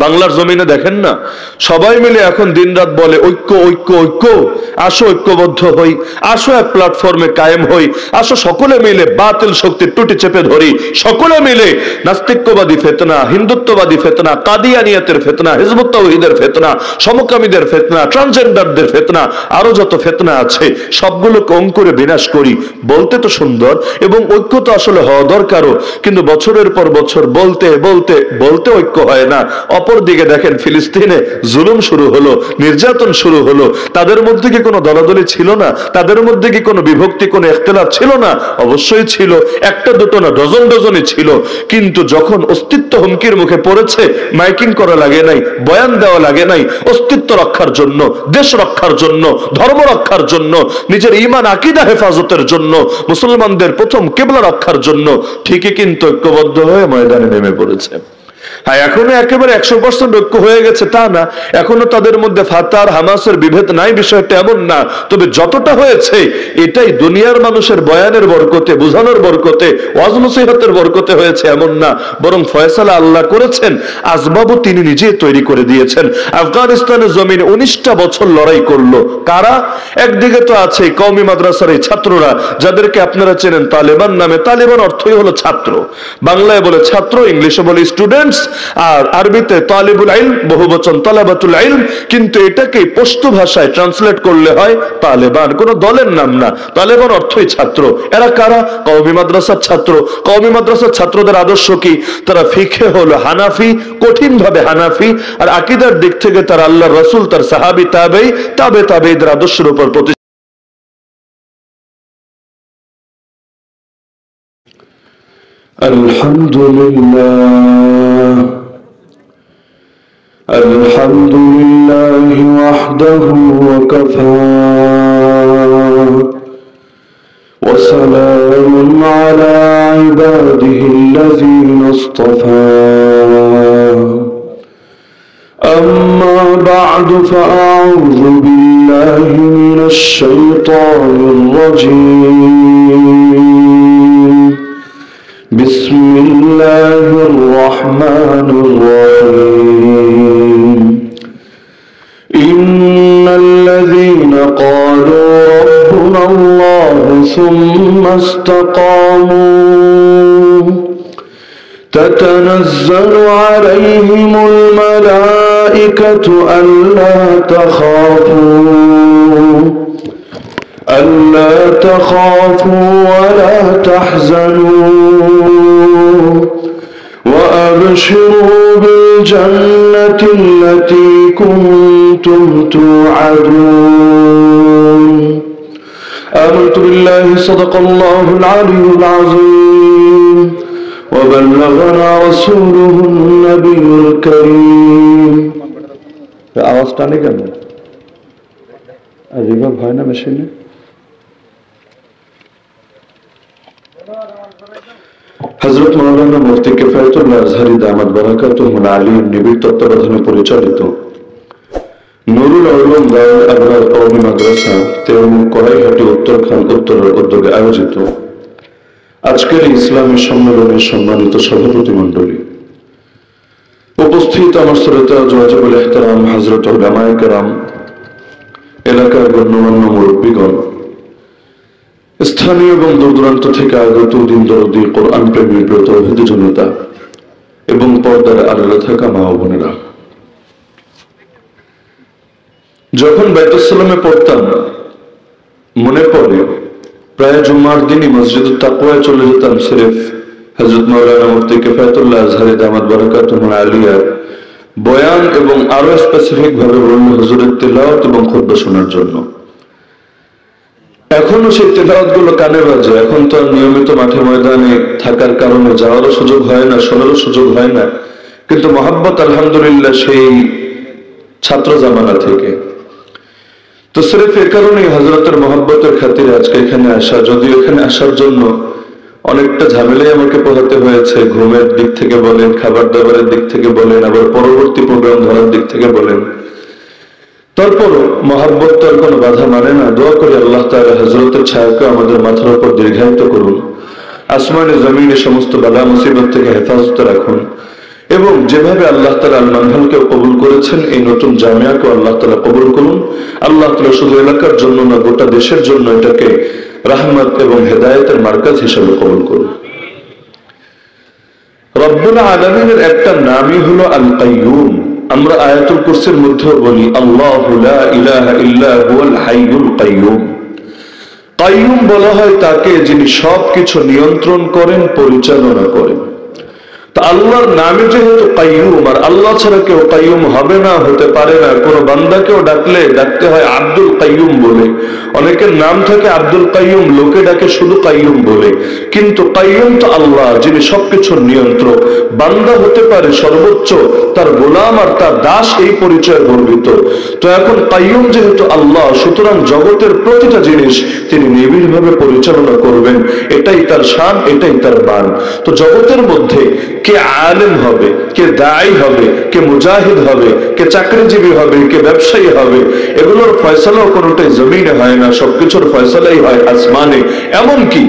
বাংলার জমিনে দেখেন না, সবাই মিলে এখন দিনরাত বলে ঐক্য ঐক্য ঐক্য, আসো ঐক্যবদ্ধ হই, আসো এক প্ল্যাটফর্মে কায়েম হই, আসো সকলে মিলে বাতিল শক্তির টুটি চেপে ধরি, সকলে মিলে নাস্তিক্যবাদী ফেতনা, হিন্দুত্ববাদী ফেতনা, কাদিয়ানিয়াতের ফেতনা, হিজবুত তাওহীদের ফেতনা, সমকামীদের ফেতনা, ট্রান্সজেন্ডারদের ফেতনা, আরো যত ফেতনা আছে সবগুলোকে অঙ্কুরে বিনাশ করি। বলতে তো সুন্দর এবং ঐক্য তো আসলে হওয়া দরকারও, কিন্তু বছরের পর বছর বলতে বলতে বলতে ঐক্য হয় না। অপরদিকে দেখেন ফিলিস্তিনে জুলুম শুরু হলো, নির্যাতন শুরু হলো, তাদের মধ্যে কি কোনো দলাদলি ছিল না? তাদের মধ্যে কি কোনো বিভক্তি, কোনো ইখতিলাফ ছিল না? অবশ্যই ছিল, একটা দুটো না, ডজন ডজনই ছিল। কিন্তু যখন অস্তিত্ব হুমকির মুখে পড়েছে, মাইকিং করা লাগে নাই, বয়ান দেওয়া লাগে নাই, অস্তিত্ব রক্ষার জন্য, দেশ রক্ষার জন্য, ধর্ম রক্ষার জন্য, নিজের ঈমান আকীদা হেফাজতের জন্য, মুসলমানদের প্রথম কিবলা রক্ষার জন্য ঠিকই কিন্তু ঐক্যবদ্ধ হয়ে ময়দানে নেমে পড়েছে। হ্যাঁ, এখনো একেবারে 100% ঐক্য হয়ে গেছে তা না, এখনো তাদের মধ্যে ফাতার হামাসের বিভেদ নাই, বিষয়টা এমন না। তবে যতটা হয়েছে এটাই দুনিয়ার মানুষের বয়ানের বরকতে, বুঝানোর বরকতে, ওয়াজ নসিহতের বরকতে হয়েছে এমন না, বরং ফয়সালা আল্লাহ করেছেন, আসবাবও তিনি নিজে তৈরি করে দিয়েছেন। আফগানিস্তানের জমিনে 19টা বছর লড়াই করলো কারা? একদিকে তো আছে কওমি মাদ্রাসার এই ছাত্ররা, যাদেরকে আপনারা চেনেন তালেবান নামে। তালেবান অর্থই হলো ছাত্র, বাংলায় বলে ছাত্র, ইংলিশে বলে স্টুডেন্টস, আর আরবিতে তালিবুল ইলম, বহুবচন তালাবাতুল ইলম, কিন্তু এটাকে পশতু ভাষায় ট্রান্সলেট করলে হয় তালেবান, কোন দলের নাম না। তালেবান অর্থই ছাত্র। এরা কারা? কওমি মাদ্রাসার ছাত্র। কওমি মাদ্রাসার ছাত্রদের আদর্শ কি? তারা ফিকহে হলো হানাফি, কঠিন ভাবে হানাফি, আর আকীদার দিক থেকে তারা আল্লাহর রাসূল, তার সাহাবী, তাবেঈ, তাবেঈদের আদর্শের উপর প্রতিষ্ঠিত। الحمد لله وحده وكفى وسلام على عباده الذين اصطفى أما بعد فأعوذ بالله من الشيطان الرجيم بسم الله الرحمن الرحيم إن الذين قالوا ربنا الله ثم استقاموا تتنزل عليهم الملائكة ألا تخافوا ولا تحزنوا وأبشروا بالجنة التي كنتم توعدون آمنت بالله صدق الله العلي العظيم وبلغنا رسوله النبي الكريم আওয়াজ টানে কেন? রিভার্ব হয় না মেশিনে? হযরত মাওলানা মুফতি কিফায়াতুল্লাহ আজহারী দামাত বারাকাতুহুল আলিম নিবিড় তত্ত্বাবধানে পরিচালিত নুরুল উলুম দারুল আবরার কওমি মাদ্রাসা তেরমুখ কড়াইহাটি উত্তরখান উত্তরের উদ্যোগে আয়োজিত আজকের ইসলামী সম্মেলনের সম্মানিত সভাপতি মণ্ডলী, উপস্থিত আমার শ্রোতা ওয়াজিবুল ইহতিরাম হযরত উলামায়ে কেরাম, এলাকার গণ্যমান্য মুরব্বীগণ, স্থানীয় এবং দূর দূরান্ত থেকে আগত দিন দরদি কোরআন প্রেমী তৌহিদি জনতা এবং পর্দার আড়ালে থাকা মা ও বোনেরা, যখন বাইতুস-সালামে পড়তাম মনে পড়ে প্রায় জুম্মার দিনই মসজিদুত তাকওয়ায় চলে যেতাম সিরেফ হযরত মাওলানা মুফতি কিফায়াতুল্লাহ আজহারী দামাত বারাকাতুহুল আলিয়ার বয়ান এবং আরো স্পেসিফিক ভাবে বলল হুজুরের তিলাওয়াত এবং খুতবা শোনার জন্য। এখনো সেই তেলাওয়াত গুলো কানে বাজে। এখন তো আর নিয়মিত মাঠে ময়দানে থাকার কারণে যাওয়ারও সুযোগ হয় না, শোনারও সুযোগ হয় না, কিন্তু মহাব্বত আলহামদুলিল্লাহ সেই ছাত্র জামানা থেকে। তো সিরেফ এ কারণেই হযরতের মহাব্বতের খাতিরে আজকে এখানে আসা, যদিও এখানে আসার জন্য অনেকটা ঝামেলাই আমাকে পোহাতে হয়েছে, ঘুমের দিক থেকে বলেন, খাবার দাবারের দিক থেকে বলেন, আবার পরবর্তী প্রোগ্রাম ধরার দিক থেকে বলেন, তারপরও মহাব্বত তার কোনো বাধা মানে না। দোয়া করি আল্লাহ তাআলা হযরতের ছায়াকে আমাদের মাথার উপর দীর্ঘায়িত করুন, আসমানে জমিনে সমস্ত বালা মুসিবত থেকে হেফাজতে রাখুন এবং যেভাবে আল্লাহ তাআলা আল মানহালকে কবুল করেছেন, এই নতুন জামিয়াকে আল্লাহ তাআলা কবুল করুন। আল্লাহ তাআলা শুধু এলাকার জন্য না, গোটা দেশের জন্য এটাকে রাহমাত এবং হেদায়েতের মার্কাজ হিসেবে কবুল করুন। রব্বুল আলামিনের একটা নামই হলো আল কাইয়ুম। আমরা আয়াতুল কুরসির মধ্যে বলি আল্লাহু লা ইলাহা ইল্লা হুয়াল হাইয়ুল কাইয়ুম। কাইয়ুম বলা হয় তাকে যিনি সবকিছু নিয়ন্ত্রণ করেন, পরিচালনা করেন। তা আল্লাহর নামে যেহেতু কাইয়ুম, আর আল্লাহ ছাড়া কেউ কাইয়ুম হবে না, হতে পারে না। কোন বান্দাকেও ডাকতে হয় আব্দুল কাইয়ুম বলে। অনেকের নাম থাকে আব্দুল কাইয়ুম, লোকে ডাকে শুধু কাইয়ুম বলে, কিন্তু কাইয়ুম তো আল্লাহ, যিনি সবকিছুর নিয়ন্ত্রক। বান্দা হতে পারে সর্বোচ্চ তার গোলাম আর তার দাস, এই পরিচয় গর্বিত। তো এখন কাইয়ুম যেহেতু আল্লাহ, সুতরাং জগতের প্রতিটা জিনিস তিনি নিবিড়ভাবে পরিচালনা করবেন। এটাই তার শান, এটাই তার মান। তো জগতের মধ্যে কে আলেম হবে, কে দায়ী হবে, কে মুজাহিদ হবে, কে চাকরিজীবী হবে, কে ব্যবসায়ী হবে, এগুলোর ফয়সালাও কোনোটাই জমিনে হয় না, সবকিছুর ফয়সালাই হয় আসমানে। এমনকি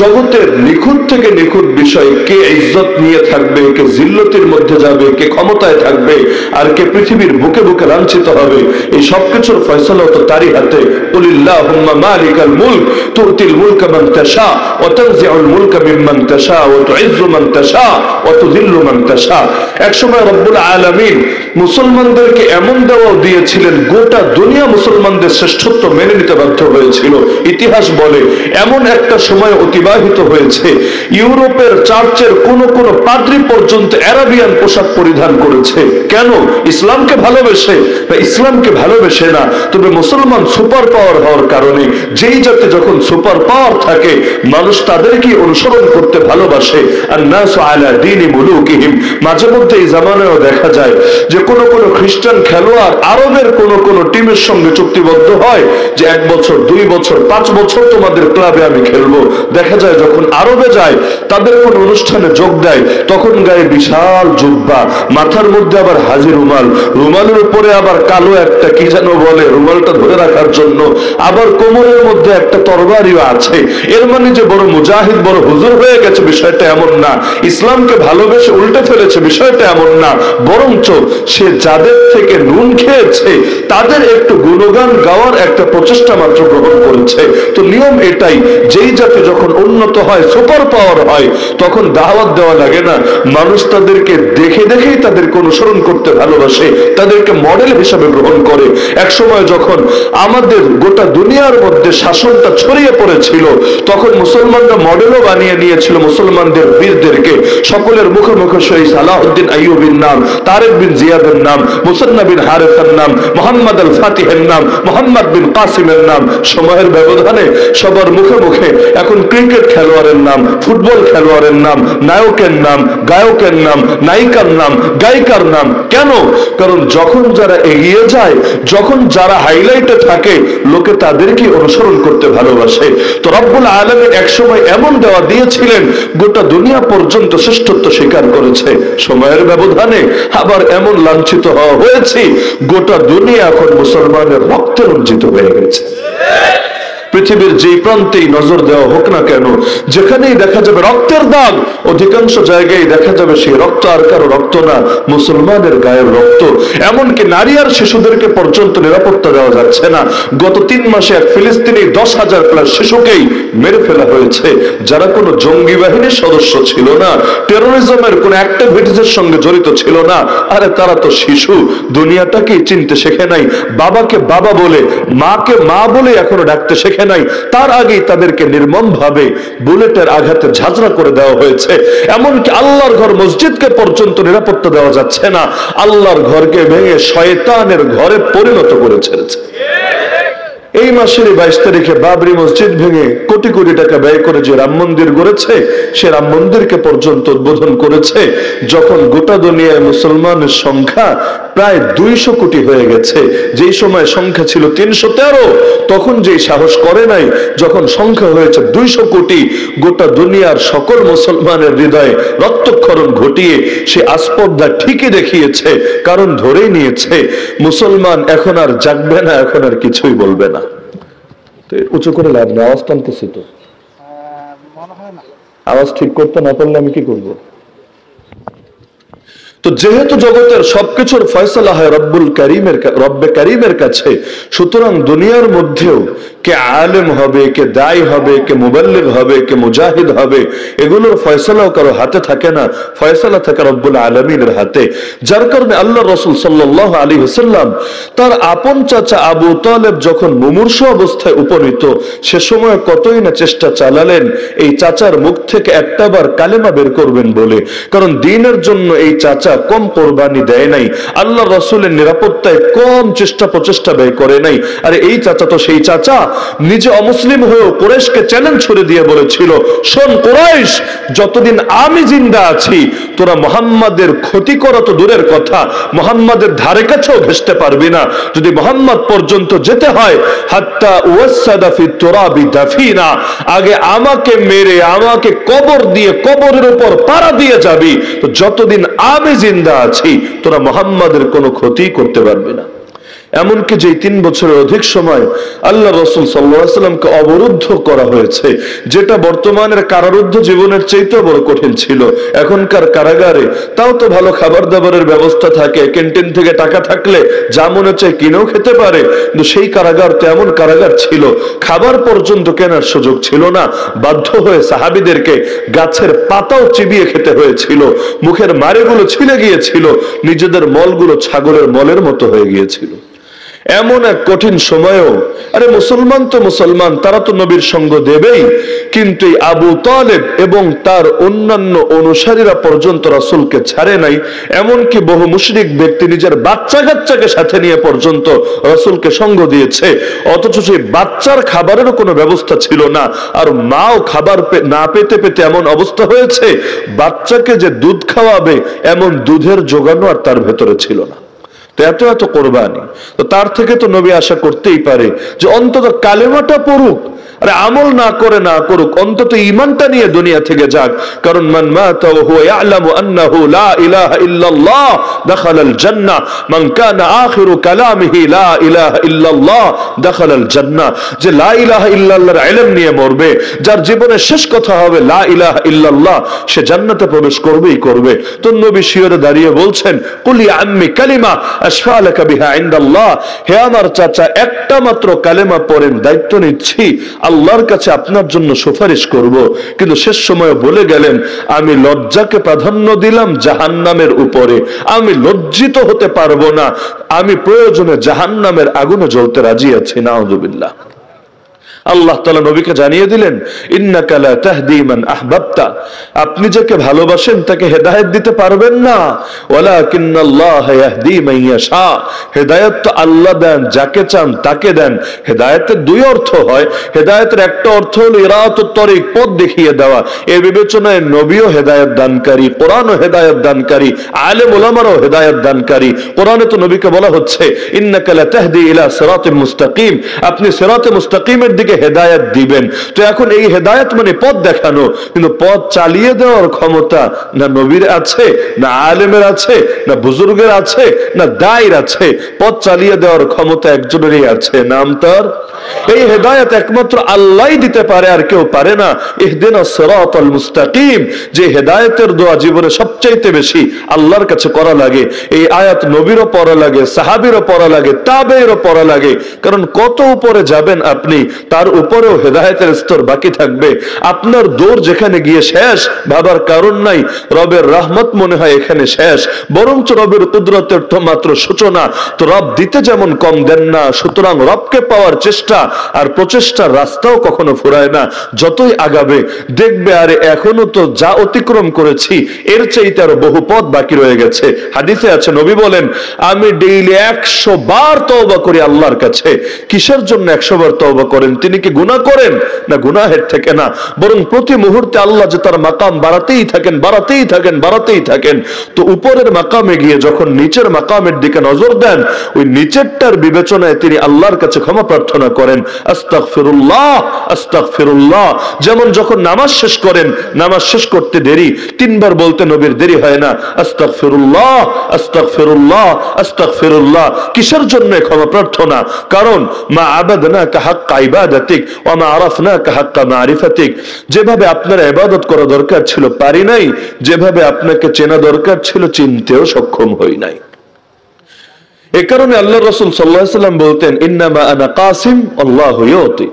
জগতের নিখুঁত থেকে নিখুঁত বিষয়, কে ইজ্জত নিয়ে থাকবে, কে জিল্লতির মধ্যে যাবে, কে ক্ষমতায় থাকবে, আর কে পৃথিবীর বুকে বুকে লাঞ্ছিত হবে, এই সবকিছুর ফয়সালাও তো তারই হাতে। কুলিল্লাহুম্মা মালিকাল মুলক তুতিল মুলকা মান তাশা ওয়া তানজিউল মুলকা মিম্মান তাশা ওয়া তুইজ্জু মান তাশা ওয়া তুযিল্লু মান তাশা। একসময় রব্বুল আলামিন মুসলমানদেরকে এমন দাওয়াত দিয়েছিলেন, গোটা দুনিয়া মুসলমানদের শ্রেষ্ঠত্ব মেনে নিতে বাধ্য হয়েছিল। ইতিহাস বলে এমন একটা সময় অতিবাহিত হয়েছে, ইউরোপের চার্চের কোন কোন পাদ্রী পর্যন্ত আরাবিয়ান পোশাক পরিধান করেছে। কেন? ইসলামকে ভালোবেসে। ইসলামকে ভালোবেসে না, তবে মুসলমান সুপার পাওয়ার হওয়ার কারণে। যেই জাতি যখন সুপার পাওয়ার থাকে, মানুষ তাদেরকে অনুসরণ করতে ভালোবাসে। আর নাসু আলা দীনি মুলুকিহিম। মাঝে মধ্যে এই জামানায়ও দেখা যায় যে কোন কোন খ্রিস্টান খেলোয়াড় আরবের কোন কোন টিমের সঙ্গে চুক্তিবদ্ধ হয় যে 1 বছর, 2 বছর, 5 বছর তোমাদের ক্লাবে আমি খেলবো। দেখা যায় যখন আরবে যায়, তাদের কোন অনুষ্ঠানে যোগ দেয়, তখন গায়ে বিশাল জুব্বা, মাথার মধ্যে আবার হাজি রুমাল, রুমালের উপরে আবার কালো একটা কি যেন বলে, রুমালটা ধরে রাখার জন্য, আবার কোমরের মধ্যে একটা তরবারিও আছে। এর মানে যে বড় মুজাহিদ, বড় হুজুর হয়ে গেছে, বিষয়টা এমন না। ইসলামকে ভালোবেসে উল্টে ফেলেছে, বিষয়টা এমন না। বরঞ্চ সে যাদের থেকে নুন খেয়েছে তাদের একটু গুণগান গাওয়ার একটা প্রচেষ্টা মাত্র গ্রহণ করেছে। তো নিয়ম এটাই, যেই জাতি যখন উন্নত হয়, সুপার পাওয়ার হয়, তখন দাওয়াত দেওয়া লাগে না। মানুষ তাদেরকে দেখে দেখেই তাদেরকে অনুসরণ করতে ভালোবাসে, তাদেরকে মডেল হিসাবে গ্রহণ করে। এক সময় যখন আমাদের গোটা দুনিয়ার মধ্যে শাসনটা ছড়িয়ে পড়েছিল, তখন মুসলমানরা মডেলও বানিয়ে নিয়েছিল মুসলমানদের বীরদেরকে। সকলের মুখে মুখে সেই সালাহউদ্দিন আইয়ুবীর নাম, তারেক বিন জিয়াদের নাম, মুসান্না বিন হারেসার নাম, মোহাম্মদ আল ফাতিহের নাম, মোহাম্মদ বিন কাসিমের নাম। সময়ের ব্যবধানে সবার মুখে মুখে এখন ক্রিকেট খেলোয়াড়ের নাম, ফুটবল খেলোয়াড়ের নাম, নায়কের নাম, গায়কের নাম, নায়িকার নাম, গায়িকার নাম। কেন? কারণ যখন যারা এগিয়ে যায়, যখন যারা হাইলাইটে থাকে, লোকে তাদেরকে অনুসরণ করতে ভালোবাসে। তো রব্বুল আলামিন একসময় এমন দেওয়া দিয়েছিলেন, গোটা দুনিয়া পর্যন্ত শ্রেষ্ঠত্ব স্বীকার করেছে। সময়ের ব্যবধানে আবার এমন লাঞ্ছিত হওয়া হয়েছে, গোটা দুনিয়া এখন মুসলমানের রক্তে রঞ্জিত হয়ে গেছে। পৃথিবীর যেই প্রান্তেই নজর দেওয়া হোক না কেন, যেখানেই দেখা যাবে রক্তের দাগ, অধিকাংশ জায়গায় দেখা যাবে সেই রক্ত আর কারো রক্ত না, মুসলমানের গায়ের রক্ত। এমনকি নারী আর শিশুদেরকে পর্যন্ত নিরাপত্তা দেওয়া যাচ্ছে না। গত 3 মাসে এক ফিলিস্তিনি 10,000 প্লাস শিশুকেই মেরে ফেলা হয়েছে, যারা কোনো জঙ্গি বাহিনীর সদস্য ছিল না, টেরোরিজমের কোন অ্যাক্টিভিটিসের সঙ্গে জড়িত ছিল না। আরে তারা তো শিশু, দুনিয়াটাকেই চিনতে শেখে নাই, বাবাকে বাবা বলে, মাকে মা বলে এখনো ডাকতে শেখে নাই। তার আগেই তাদেরকে নির্মম ভাবে বুলেটের আঘাতে ঝাঁঝরা করে দেওয়া হয়েছে। এমনকি আল্লাহর ঘর মসজিদকে পর্যন্ত নিরাপত্তা দেওয়া যাচ্ছে না। আল্লাহর ঘরকে ভেঙে শয়তানের ঘরে পরিণত করে ছেড়েছে। এই মাসের 22 তারিখে বাবরি মসজিদ ভেঙে কোটি কোটি টাকা ব্যয় করে যে রাম মন্দির গড়েছে, সে রাম মন্দিরকে পর্যন্ত উদ্বোধন করেছে, যখন গোটা দুনিয়ায় মুসলমানের সংখ্যা প্রায় 200 কোটি হয়ে গেছে। যেই সময় সংখ্যা ছিল 313, তখন যেই সাহস করে নাই, যখন সংখ্যা হয়েছে 200 কোটি, গোটা দুনিয়ার সকল মুসলমানের হৃদয়ে রক্তক্ষরণ ঘটিয়ে সে আস্পর্ধা ঠিকই দেখিয়েছে। কারণ ধরেই নিয়েছে মুসলমান এখন আর জাগবে না, এখন আর কিছুই বলবে না। উঁচু করে লাভ নেই, আওয়াজ টানতেছি তো, আওয়াজ ঠিক করতে না পারলে আমি কি করব? তো যেহেতু জগতের সবকিছুর ফয়সালা হয় রব্বে কারিমের কাছে, সুতরাং দুনিয়ার মধ্যেও কে আলেম হবে, কে দায়ী হবে, কে মুবাল্লিগ হবে, কে মুজাহিদ হবে, এগুলোর ফয়সালাও কারো হাতে থাকে না, ফয়সালা থাকে রব্বুল আলামিনের হাতে। যার কারণে আল্লাহ রাসূল সাল্লাল্লাহু আলাইহি ওয়াসাল্লাম তার আপন চাচা আবু তালেব যখন মুমূর্ষ অবস্থায় উপনীত, সে সময় কতই না চেষ্টা চালালেন এই চাচার মুখ থেকে একটাবার কালেমা বের করবেন বলে। কারণ দ্বীনের জন্য এই চাচা কম কোরবানি দেয় নাই, আল্লাহ রাসূলের নিরাপত্তায় কম চেষ্টা প্রচেষ্টা ব্যয় করে নাই। আর এই চাচা তো সেই চাচা নিজে অমুসলিম হয়েও কুরাইশকে চ্যালেঞ্জ ছুড়ে দিয়ে বলেছিল, শোন কুরাইশ, যতদিন আমি জিন্দা আছি তোরা মুহাম্মাদের ক্ষতি করা তো দূরের কথা, মুহাম্মাদের ধারে কাছেও ঘেঁষতে পারবি না। যদি মুহাম্মদ পর্যন্ত যেতে হয়, হাত্তা ওয়াসাদা ফি তুরাবি দাফিনা, আগে আমাকে মেরে আমাকে কবর দিয়ে কবরের উপর পাড়া দিয়ে যাবি, তো যতদিন আমি জিন্দা আছি তোরা মুহাম্মাদের কোনো ক্ষতি করতে পারবি না। এমনকি যে 3 বছরের অধিক সময় আল্লাহ রাসূল সাল্লাল্লাহু আলাইহি ওয়াসাল্লামকে অবরুদ্ধ করা হয়েছে, যেটা বর্তমানের কারারুদ্ধ জীবনের চাইতেও বড় কঠিন ছিল। এখনকার কারাগারে তাও তো ভালো খাবার দাবারের ব্যবস্থা থাকে, ক্যান্টিন থেকে টাকা থাকলে যা মনে চায় কিনেও খেতে পারে, কিন্তু সেই কারাগার তো এমন কারাগার ছিল, খাবার পর্যন্ত কেনার সুযোগ ছিল না। বাধ্য হয়ে সাহাবীদেরকে গাছের পাতাও চিবিয়ে খেতে হয়েছিল, মুখের মাড়িগুলো ছিলে গিয়েছিল, নিজেদের মলগুলো ছাগলের মলের মতো হয়ে গিয়েছিল। এমন এক কঠিন সময়েও আরে মুসলমান তো মুসলমান, তারা তো নবীর সঙ্গ দেবেই, কিন্তু এই আবু তালেব এবং তার অন্যান্য অনুসারীরা পর্যন্ত রাসূলকে ছাড়ে নাই। এমনকি বহু মুশরিক ব্যক্তি নিজের বাচ্চা কাচ্চাকে সাথে নিয়ে পর্যন্ত রাসূলকে সঙ্গ দিয়েছে, অথচ সেই বাচ্চার খাবারেরও কোনো ব্যবস্থা ছিল না। আর মাও খাবার না পেতে পেতে এমন অবস্থা হয়েছে, বাচ্চাকে যে দুধ খাওয়াবে এমন দুধের যোগানও আর তার ভেতরে ছিল না। তো এত এত কোরবানি, তো তার থেকে তো নবী আশা করতেই পারে যে অন্তত কালেমাটা পড়ুক, আরে আমল না করে না করুক, অন্তত ঈমানটা নিয়ে দুনিয়া থেকে যাক। কারণ মান মাতা ওয়া হুয়া ইয়ালামু আন্নাহু লা ইলাহা ইল্লাল্লাহ দাখালাল জান্নাহ, মান কানা আখিরু কালামিহি লা ইলাহা ইল্লাল্লাহ দাখালাল জান্নাহ। যে লা ইলাহা ইল্লাল্লাহর ইলম নিয়ে মরবে, যার জীবনের শেষ কথা হবে লা ইলাহা ইল্লাল্লাহ, সে জান্নাতে প্রবেশ করবেই করবে। তো নবী শিয়রে দাঁড়িয়ে বলছেন, কুল ইয়া আম্মি কালিমা আশফা লাকা বিহা ইনদাল্লাহ, হে আমার চাচা একটা মাত্র কালেমা পড়েন, দায়িত্ব নিচ্ছি, আল্লাহর কাছে আপনার জন্য সুপারিশ করব। কিন্তু শেষ সময় বলে গেলেন, আমি লজ্জাকে প্রাধান্য দিলাম জাহান্নামের উপরে, আমি লজ্জিত হতে পারবো না, আমি প্রয়োজনে জাহান্নামের আগুনে জ্বলতে রাজি আছি। নাউযুবিল্লাহ। আল্লাহ তাআলা নবীকে জানিয়ে দিলেন, ইন্নাকা লা তাহদি মান আহবাবতা, আপনি যাকে ভালোবাসেন তাকে হেদায়েত দিতে পারবেন না, ওয়ালাকিন্নাল্লাহ ইয়াহদি মান ইয়াশা, হেদায়েত তো আল্লাহ দেন, যাকে চান তাকে দেন। হেদায়েতের দুই অর্থ হয়, হেদায়েতের একটা অর্থ হলো ইরাতুত তরিক, পথ দেখিয়ে দেওয়া, এই বিবেচনায় নবীও হেদায়েত দানকারী, কোরআনও হেদায়েত দানকারী, আলেম ওলামারাও হেদায়েত দানকারী। কোরআনে তো নবীকে বলা হচ্ছে, ইন্নাকা লা তাহদি ইলা সিরাতিল মুস্তাকিম, আপনি সিরাতে মুস্তাকিমের দিকে হেদায়েত দিবেন। তো এখন এই হেদায়েত মানে পথ দেখানো, কিন্তু পথ চালিয়ে দেওয়ার ক্ষমতা না নবীর আছে, না আলেমের আছে, না বুজুর্গের আছে, না দায়ের আছে। পথ চালিয়ে দেওয়ার ক্ষমতা একজনেরই আছে, নাম তার। এই হেদায়েত একমাত্র আল্লাহই দিতে পারে, আর কেউ পারে না। ইহদিনাস সিরাতাল মুস্তাকিম, যে হেদায়েতের দোয়া জীবনে সবচাইতে বেশি আল্লাহর কাছে করা লাগে, এই আয়াত নবীরও পড়া লাগে, সাহাবীরও পড়া লাগে, তাবেঈরও পড়া লাগে। কারণ কত উপরে যাবেন আপনি, তার উপরেও হেদায়েতের স্তর বাকি থাকবে। আপনার দৌড় যেখানে গিয়ে শেষ, ভাবার কারণ নাই রবের রহমত মনে হয় এখানে শেষ, বরঞ্চ রবের কুদরতের তো মাত্র সূচনা। তো রব দিতে যেমন কম দেন না, সুতরাং রবকে পাওয়ার চেষ্টা আর প্রচেষ্টার রাস্তাও কখনো ফুরায় না। যতই আগাবে দেখবে আরে এখনো তো যা অতিক্রম করেছি এর চাইতে আরো বহু পথ বাকি রয়ে গেছে। হাদিসে আছে, নবী বলেন, আমি ডেইলি 100 বার তওবা করি আল্লাহর কাছে। কিসের জন্য 100 বার তওবা করেন? তিনি কি গুনাহ করেন? না, গুনাহের থেকে না, বরং প্রতি মুহূর্তে আল্লাহ যে তার মাকাম বাড়াতেই থাকেন, বাড়াতেই থাকেন, বাড়াতেই থাকেন। তো উপরের মাকামে গিয়ে যখন নিচের মাকামের দিকে নজর দেন, ওই নিচেরটার বিবেচনায় তিনি আল্লাহর কাছে ক্ষমা প্রার্থনা করেন, আস্তাগফিরুল্লাহ আস্তাগফিরুল্লাহ। যেমন যখন নামাজ শেষ করেন, নামাজ শেষ করতে দেরি 3 বার বলতে নবীর দেরি হয় না। আস্তাগফিরুল্লাহ, আস্তাগফিরুল্লাহ, আস্তাগফিরুল্লাহ। কিসের জন্য ক্ষমা প্রার্থনা? কারণ মা আবাদনাকা হাক্কা ইবাদাতিক ওয়া মা আরাফনাকা হাক্কা মারিফাতিক। যেভাবে আপনার ইবাদত করা দরকার ছিল পারি নাই, যেভাবে আপনাকে চেনা দরকার ছিল চিনতেও সক্ষম হই নাই। এ কারণে আল্লাহ রাসূল সাল্লাল্লাহু আলাইহি সাল্লাম বলতেন, ইন্নামা আনা কাসিম আল্লাহু ইউতি।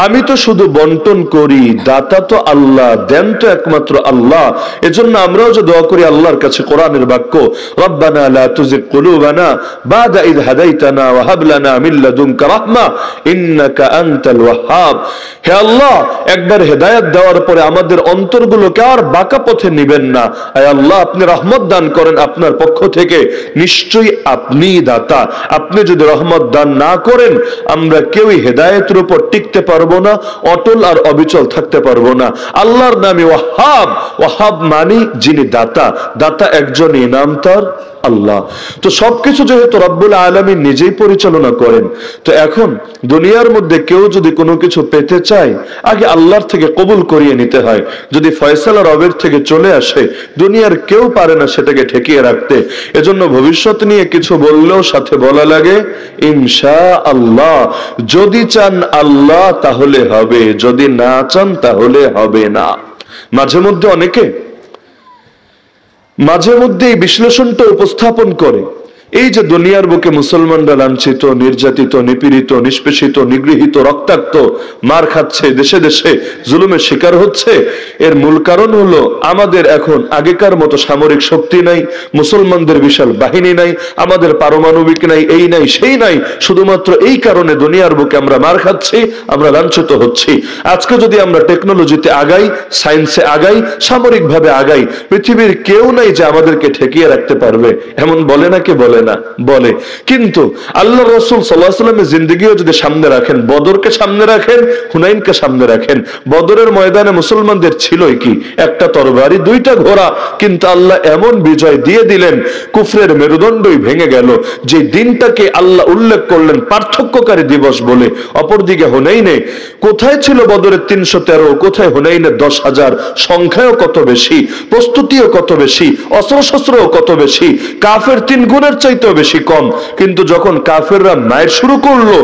আমি তো শুধু বন্টন করি, দাতা তো আল্লাহ, দেন তো একমাত্র আল্লাহ। এজন্য আমরাও যে দোয়া করি আল্লাহর কাছে, কোরআনের বাক্য, রব্বানা লা তুজিগ কুলুবানা বাদা ইয হাদাইতানা ওয়া হাব লানা মিন লাদুনকা রাহমা ইন্নাকা আনতাল ওয়াহ্হাব। হে আল্লাহ, একবার হেদায়েত দেওয়ার পরে আমাদের অন্তরগুলোকে আর বাঁকা পথে নিবেন না। হে আল্লাহ, আপনি রহমত দান করেন আপনার পক্ষ থেকে, নিশ্চয়ই আপনি দাতা। আপনি যদি রহমত দান না করেন, আমরা কেউই হেদায়েতের উপর টিকতে পারবো না, অটল আর অবিচল থাকতে পারবো না। আল্লাহর নামে ওয়াহাব, ওয়াহাব মানে যিনি দাতা, দাতা একজনই, নাম তার আল্লাহ। তো সবকিছু যেহেতু রব্বুল আলামিন নিজেই পরিচালনা করেন, তো এখন দুনিয়ার মধ্যে কেউ যদি কোনো কিছু পেতে চায়, আগে আল্লাহর থেকে কবুল করিয়ে নিতে হয়। যদি ফয়সালা রবের থেকে চলে আসে, দুনিয়ার কেউ পারে না সেটাকে ঠেকিয়ে রাখতে। এজন্য ভবিষ্যৎ নিয়ে কিছু বললেও সাথে বলা লাগে ইনশাআল্লাহ। যদি চান আল্লাহ তাহলে হবে, যদি না চান তাহলে হবে না। মাঝে মধ্যে এই বিশ্লেষণটা উপস্থাপন করে, এই যে দুনিয়ার বুকে মুসলমানরা লাঞ্ছিত, নির্যাতিত, নিপীড়িত, নিষ্পেষিত, নিগৃহীত, রক্তাক্ত, মার খাচ্ছে, দেশে দেশে জুলুমের শিকার হচ্ছে, এর মূল কারণ হলো আমাদের এখন আগেকার মতো সামরিক শক্তি নাই, মুসলমানদের বিশাল বাহিনী নাই, আমাদের পারমাণবিক নাই, এই নাই সেই নাই। শুধুমাত্র এই কারণে দুনিয়ার বুকে আমরা মার খাচ্ছি, আমরা লাঞ্ছিত হচ্ছি। আজকে যদি আমরা টেকনোলজিতে আগাই, সায়েন্সে আগাই, সামরিক ভাবে আগাই, পৃথিবীর কেউ নাই যে আমাদেরকে ঠেকিয়ে রাখতে পারবে। এমন বলে না, কে বলে না? বলে। কিন্তু আল্লাহ রাসূল সাল্লাল্লাহু আলাইহি ওয়াসাল্লামের জিন্দেগিও যদি সামনে রাখেন, বদরকে সামনে রাখেন, হুনাইনকে সামনে রাখেন, বদরের ময়দানে মুসলমানদের ছিলই কি? একটা তরবারি, দুইটা ঘোড়া, কিন্তু আল্লাহ এমন বিজয় দিয়ে দিলেন, কুফরের মেরুদণ্ডই ভেঙে গেল। যে দিনটাকে আল্লাহ উল্লেখ করলেন পার্থক্যকারী দিবস বলে। অপরদিকে হুনাইনে কোথায় ছিল বদরের 313, কোথায় হুনাইনের 10,000? সংখ্যাও কত বেশি, প্রস্তুতিও কত বেশি, অস্ত্রশস্ত্রও কত বেশি, কাফের 3 গুণের চাইতেও বেশি কম। কিন্তু যখন কাফেররা মায়ের শুরু করলো,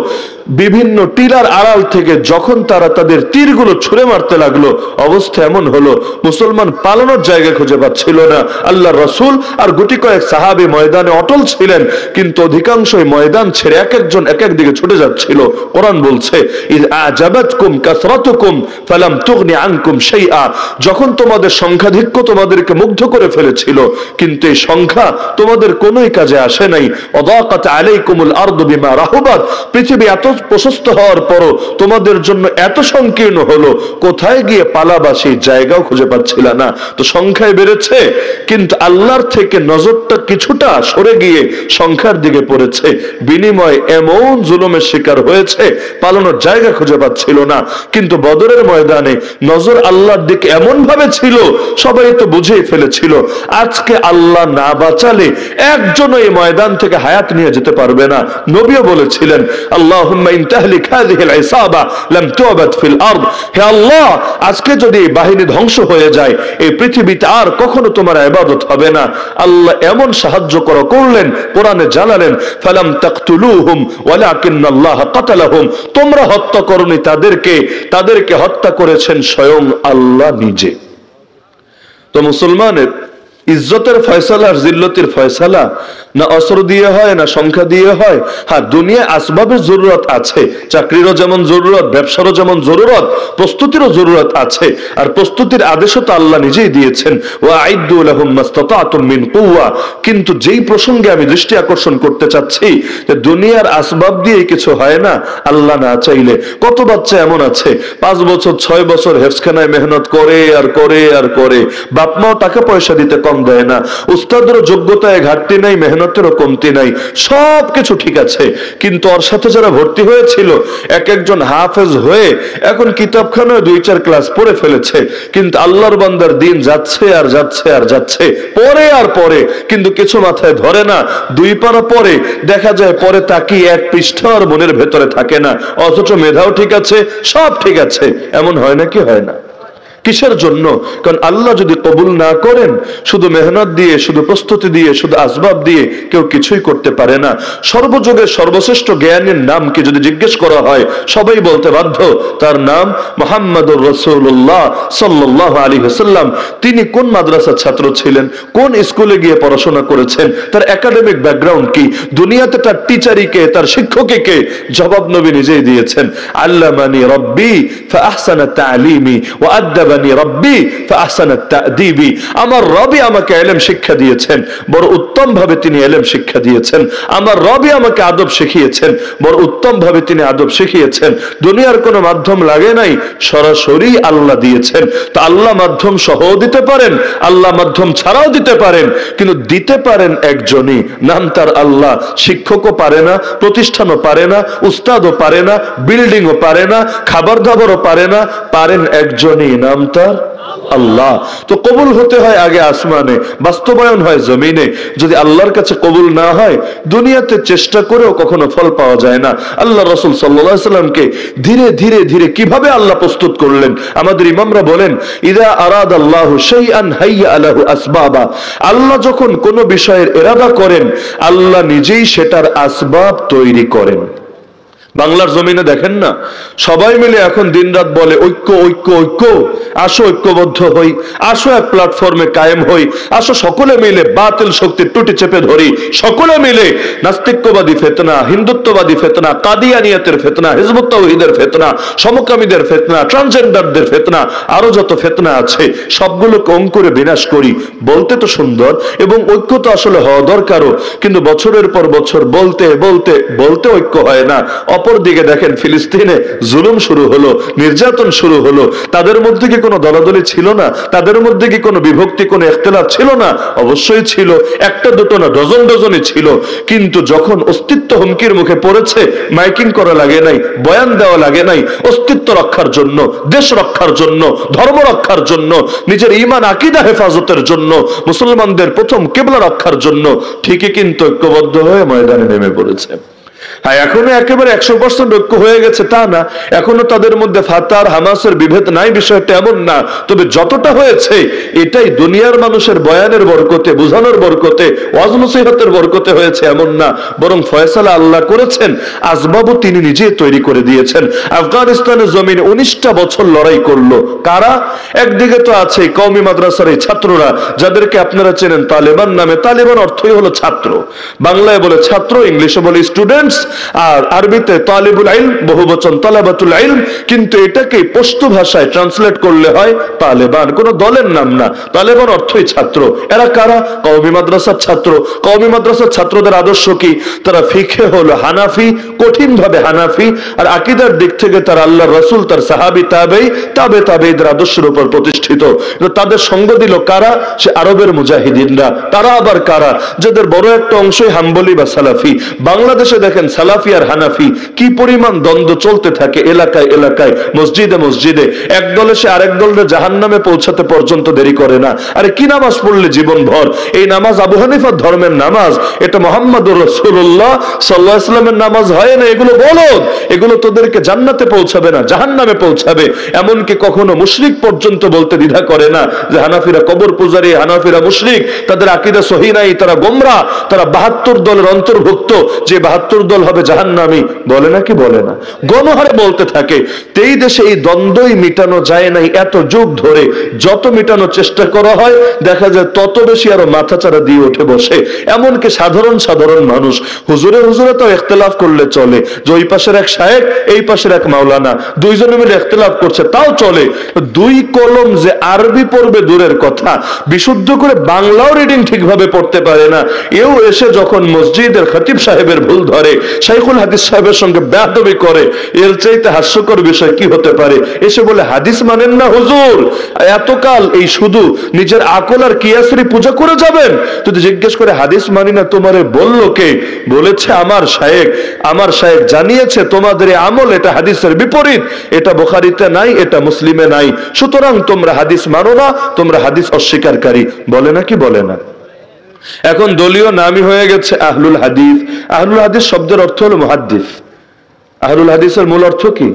বিভিন্ন টিলার আড়াল থেকে যখন তারা তাদের তীরগুলো ছুঁড়ে মারতে লাগলো, অবস্থা এমন হলো মুসলমান পালানোর জায়গা খুঁজে পাচ্ছিল না। আল্লাহ রাসূল আর গুটি কয়েক সাহাবী ময়দানে অটল ছিলেন, কিন্তু অধিকাংশই ময়দান ছেড়ে এক একজন এক এক দিকে ছুটে যাচ্ছিল। কোরআন বলছে, ইয আজাবাতকুম কাসরাতুকুম ফালাম তুগনি আনকুম শাইআ। যখন তোমাদের সংখ্যাধিক্য তোমাদেরকে মুগ্ধ করে ফেলেছিল, কিন্তু এই সংখ্যা তোমাদের কোনোই কাজে আসে নাই। ওয়াদাকাত আলাইকুমুল আরদু বিমা রাহুবাত। পৃথিবী এত প্রশস্ত হওয়ার পরও তোমাদের জন্য এত সংকীর্ণ হলো, কোথায় গিয়ে পালাবা সেই জায়গাও খুঁজে পাচ্ছিল না। তো সংখ্যায় বেড়েছে, কিন্তু আল্লাহর থেকে নজরটা কিছুটা সরে গিয়ে সংখ্যার দিকে পড়েছে। বিনিময় এমন জুলুমের শিকার হয়েছে, পালানোর জায়গা খুঁজে পাচ্ছিল না। কিন্তু বদরের ময়দানে নজর আল্লাহর দিকে এমন ভাবে ছিল, সবাই তো বুঝেই ফেলেছিল আজকে আল্লাহ না বাঁচালে একজন এই ময়দান থেকে হায়াত নিয়ে যেতে পারবে না। নবীও বলেছিলেন, আল্লাহুম্মা ইন তাহলিক হাযিহিল ইসাবা লাম তু'বাদ ফিল আরদ। হে আল্লাহ, আজকে যদি এই বাহিনী ধ্বংস হয়ে যায়, এই পৃথিবীতে আর কখনো তোমার ইবাদত হবে না। আল্লাহ এমন সাহায্য করলেন, কোরআনে জানালেন, ফালাম তাকতুলুহুম ওয়ালাকিন্নাল্লাহ কাতালাহুম। তোমরা হত্যা করনি তাদেরকে হত্যা করেছেন স্বয়ং আল্লাহ নিজে। তো মুসলমানের ইজ্জতের ফয়সালা আর জিল্লতের ফয়সালা না অস্ত্র দিয়ে হয়, না সংখ্যা দিয়ে হয়। হ্যাঁ, দুনিয়া আসবাবের জরুরত আছে, চাকরিরও যেমন জরুরত, ব্যবসারও যেমন জরুরত, প্রস্তুতিরও জরুরত আছে। আর প্রস্তুতির আদেশও তো আল্লাহ নিজেই দিয়েছেন, ওয়াইদু লাহুম মাসতাতাতুম মিন কুওয়া। কিন্তু যেই প্রসঙ্গে আমি দৃষ্টি আকর্ষণ করতে চাচ্ছি, যে দুনিয়ার আসবাব দিয়ে কিছু হয় না আল্লাহ না চাইলে। কত বাচ্চা এমন আছে 5 বছর 6 বছর হেফজখানায় মেহনত করে আর করে আর করে, বাপ মাও টাকা পয়সা দিতে কম দেয় না, উস্তাদেরও যোগ্যতায় ঘাটতি নাই, মেহনতেরও কমতি নাই, সবকিছু ঠিক আছে। কিন্তু ওর সাথে যারা ভর্তি হয়েছিল, এক একজন হাফেজ হয়ে এখন কিতাবখানায় 2-4 ক্লাস পড়ে ফেলেছে, কিন্তু আল্লাহর বান্দার দিন যাচ্ছে আর যাচ্ছে আর যাচ্ছে, পরে আর পরে, কিন্তু কিছু মাথায় ধরে না। 2 পারা পরে দেখা যায় পরে তাকিয়ে 1 পৃষ্ঠা আর মনের ভেতরে থাকে না, অথচ মেধাও ঠিক আছে, সব ঠিক আছে। এমন হয় নাকি? হয় না? কিসের জন্য? কারণ আল্লাহ যদি কবুল না করেন, শুধু মেহনত দিয়ে, শুধু প্রস্তুতি দিয়ে, শুধু আসবাব দিয়ে কেউ কিছুই করতে পারে না। সর্বযুগের সর্বশ্রেষ্ঠ জ্ঞানীর নাম কি যদি জিজ্ঞেস করা হয়, সবাই বলতে বাধ্য তার নাম মুহাম্মদুর রাসূলুল্লাহ সাল্লাল্লাহু আলাইহি ওয়াসাল্লাম। তিনি কোন মাদ্রাসার ছাত্র ছিলেন, কোন স্কুলে গিয়ে পড়াশোনা করেছেন, তার একাডেমিক ব্যাকগ্রাউন্ড কি, দুনিয়াতে তার টিচারই কে, তার শিক্ষকই কে, জবাব নবী নিজেই দিয়েছেন। আল্লামানি রব্বি ফাআহসানা তা'লিমি ওয়া আদাবানি রব্বি ফাআহসানা তা'দিবি। আমার রবি আমাকে ইলম শিক্ষা দিয়েছেন, বড় উত্তম ভাবে তিনি ইলম শিক্ষা দিয়েছেন। আমার রবি আমাকে আদব শিখিয়েছেন, বড় উত্তম ভাবে তিনি আদব শিখিয়েছেন। দুনিয়ার কোনো মাধ্যম লাগে নাই, সরাসরি আল্লাহ দিয়েছেন। তো আল্লাহ মাধ্যম সহ দিতে পারেন, আল্লাহ মাধ্যম ছাড়াও দিতে পারেন, কিন্তু দিতে পারেন একজনই, নাম তার আল্লাহ। শিক্ষকও পারে না, প্রতিষ্ঠানও পারে না, উস্তাদও পারে না, বিল্ডিংও পারে না, খাবার দাবারও পারে না, পারেন একজনই, নাম তার আল্লাহ। তো কবুল হতে হয় আগে আসমানে, বাস্তবায়ন হয় জমিনে। যদি আল্লাহর কাছে কবুল না হয়, দুনিয়াতে চেষ্টা করেও কখনো ফল পাওয়া যায় না। আল্লাহ রাসূল সাল্লাল্লাহু আলাইহি সাল্লামকে ধীরে ধীরে ধীরে কিভাবে আল্লাহ প্রস্তুত করলেন, আমাদের ইমামরা বলেন, ইযা আরাদাল্লাহু শাইআন হাইয়া লাহু আসবাবা। আল্লাহ যখন কোনো বিষয়ের ইরাদা করেন, আল্লাহ নিজেই সেটার আসবাব তৈরি করেন। বাংলার জমিনে দেখেন না, সবাই মিলে এখন দিনরাত বলে ঐক্য ঐক্য ঐক্য। আসো ঐক্যবদ্ধ হই, আসো এক প্ল্যাটফর্মে কায়েম হই, আসো সকলে মিলে বাতিল শক্তির টুটি চেপে ধরি, সকলে মিলে নাস্তিক্যবাদী ফেতনা, হিন্দুত্ববাদী ফেতনা, কাদিয়ানিয়াতের ফেতনা, হিজবুত তাওহীদের ফেতনা, সমকামীদের ফেতনা, ট্রান্সজেন্ডারদের ফেতনা, আরো যত ফেতনা আছে সবগুলোকে অঙ্কুরে বিনাশ করি। বলতে তো সুন্দর এবং ঐক্য তো আসলে হওয়া দরকারও, কিন্তু বছরের পর বছর বলতে বলতে বলতে ঐক্য হয় না। অপরদিকে দেখেন ফিলিস্তিনে জুলুম শুরু হলো, নির্যাতন শুরু হলো। তাদের মধ্যে কি কোনো দলাদলি ছিল না? তাদের মধ্যে কি কোনো বিভক্তি, কোনো ইখতিলাফ ছিল না? অবশ্যই ছিল, একটা দুটো না, ডজন ডজনই ছিল। কিন্তু যখন অস্তিত্ব হুমকির মুখে পড়েছে, মাইকিং করা লাগে নাই, বয়ান দেওয়া লাগে নাই, অস্তিত্ব রক্ষার জন্য, দেশ রক্ষার জন্য, ধর্ম রক্ষার জন্য, নিজের ঈমান আকীদা হেফাজতের জন্য, মুসলমানদের প্রথম কিবলা রক্ষার জন্য ঠিকই কিন্তু ঐক্যবদ্ধ হয়ে ময়দানে নেমে পড়েছে। হ্যাঁ, এখনো একেবারে 100% ঐক্য হয়ে গেছে তা না, এখনো তাদের মধ্যে ফাতার হামাসের বিভেদ নাই, বিষয়টা এমন না। তবে যতটা হয়েছে এটাই দুনিয়ার মানুষের বয়ানের বরকতে, বুঝানোর বরকতে, ওয়াজ নসিহতের বরকতে হয়েছে এমন না, বরং ফয়সালা আল্লাহ করেছেন, আসবাবও তিনি নিজেই তৈরি করে দিয়েছেন। আফগানিস্তানের জমিনে 19টা বছর লড়াই করলো কারা? একদিকে তো আছে কওমি মাদ্রাসার এই ছাত্ররা, যাদেরকে আপনারা চেনেন তালেবান নামে। তালেবান অর্থই হলো ছাত্র, বাংলায় বলে ছাত্র, ইংলিশে বলে স্টুডেন্টস, আর আরবিতে তালিবুল ইলম, বহুবচন তালাবাতুল ইলম। কিন্তু এটাকে পশতু ভাষায় ট্রান্সলেট করলে হয় তালেবান, কোন দলের নাম না। তালেবান অর্থই ছাত্র। এরা কারা? কওমি মাদ্রাসার ছাত্র। কওমি মাদ্রাসার ছাত্রদের আদর্শ কি? তারা ফিকহে হলো হানাফি, কঠিন ভাবে হানাফি, আর আকীদার দিক থেকে তারা আল্লাহর রাসূল, তার সাহাবী, তাবেঈ, তাবেঈদের আদর্শের উপর প্রতিষ্ঠিত। তাদের সঙ্গ দিল কারা? সে আরবের মুজাহিদিনরা। তারা আবার কারা? যাদের বড় একটা অংশই হাম্বলি বা সালাফি। বাংলাদেশে দেখেন সালাফি আর হানাফি কি পরিমাণ দ্বন্দ্ব চলতে থাকে এলাকায় এলাকায়, মসজিদে মসজিদে। এক দলে সে আরেক দলের জাহান্নামে পৌঁছাতে পর্যন্ত দেরি করে না। আরে কি নামাজ পড়লে জীবন ভর? এই নামাজ আবু হানিফার ধর্মের নামাজ, এটা মুহাম্মদুর রাসূলুল্লাহ সাল্লাল্লাহু আলাইহি ওয়াসাল্লামের নামাজ হয় না। এগুলো বলদ, এগুলো তোদেরকে জান্নাতে পৌঁছাবে না, জাহান্নামে পৌঁছাবে। এমনকি কখনো মুশরিক পর্যন্ত বলতে দ্বিধা করে না যে হানাফিরা কবর পূজারী, হানাফিরা মুশরিক, তাদের আকীদা সহিহ নাই, তারা গোমরা, তারা 72 দলের অন্তর্ভুক্ত, যে 72 দল হবে জাহান্নামী। বলে না কি বলে না? গণহারে বলতে থাকে। এই দেশে এই দ্বন্দ্বই মিটানো যায় নাই এত যুগ ধরে। যত মিটানোর চেষ্টা করা হয় দেখা যায় তত বেশি আরো মাথাচাড়া দিয়ে উঠে বসে। এমনকি সাধারণ সাধারণ মানুষ, হুজুরে হুজুরে তো ইখতিলাফ করলে চলে, যে ওই পাশের এক শায়েখ, এই পাশের এক মাওলানা, দুইজনে মিলে ইখতিলাফ করছে তাও চলে। দুই কলম যে আরবি পড়বে দূরের কথা, বিশুদ্ধ করে বাংলাও রিডিং ঠিকভাবে পড়তে পারে না। এও এসে যখন মসজিদের খতিব সাহেবের ভুল ধরে, শাইখুল হাদিস সাহেবের সঙ্গে বেয়াদবি করে, এর চাইতে হাস্যকর বিষয় কি হতে পারে? এসে বলে হাদিস মানেন না হুজুর, এতকাল এই শুধু নিজের আকল আর কিয়াসেরই পূজা করে যাবেন? যদি জিজ্ঞেস করে হাদিস মানি না তোমারে বললো কে? বলেছে আমার শায়েখ। আমার শায়েখ জানিয়েছে তোমাদের এই আমল এটা হাদিসের বিপরীত, এটা বুখারীতে নাই, এটা মুসলিমে নাই, সুতরাং তোমরা হাদিস মানো না, তোমরা হাদিস অস্বীকারী। বলে না কি বলে না? এখন দলীয় নামই হয়ে গেছে আহলুল হাদিস। আহলুল হাদিস শব্দের অর্থ হলো মুহাদ্দিস। আহলুল হাদিসের মূল অর্থ কি?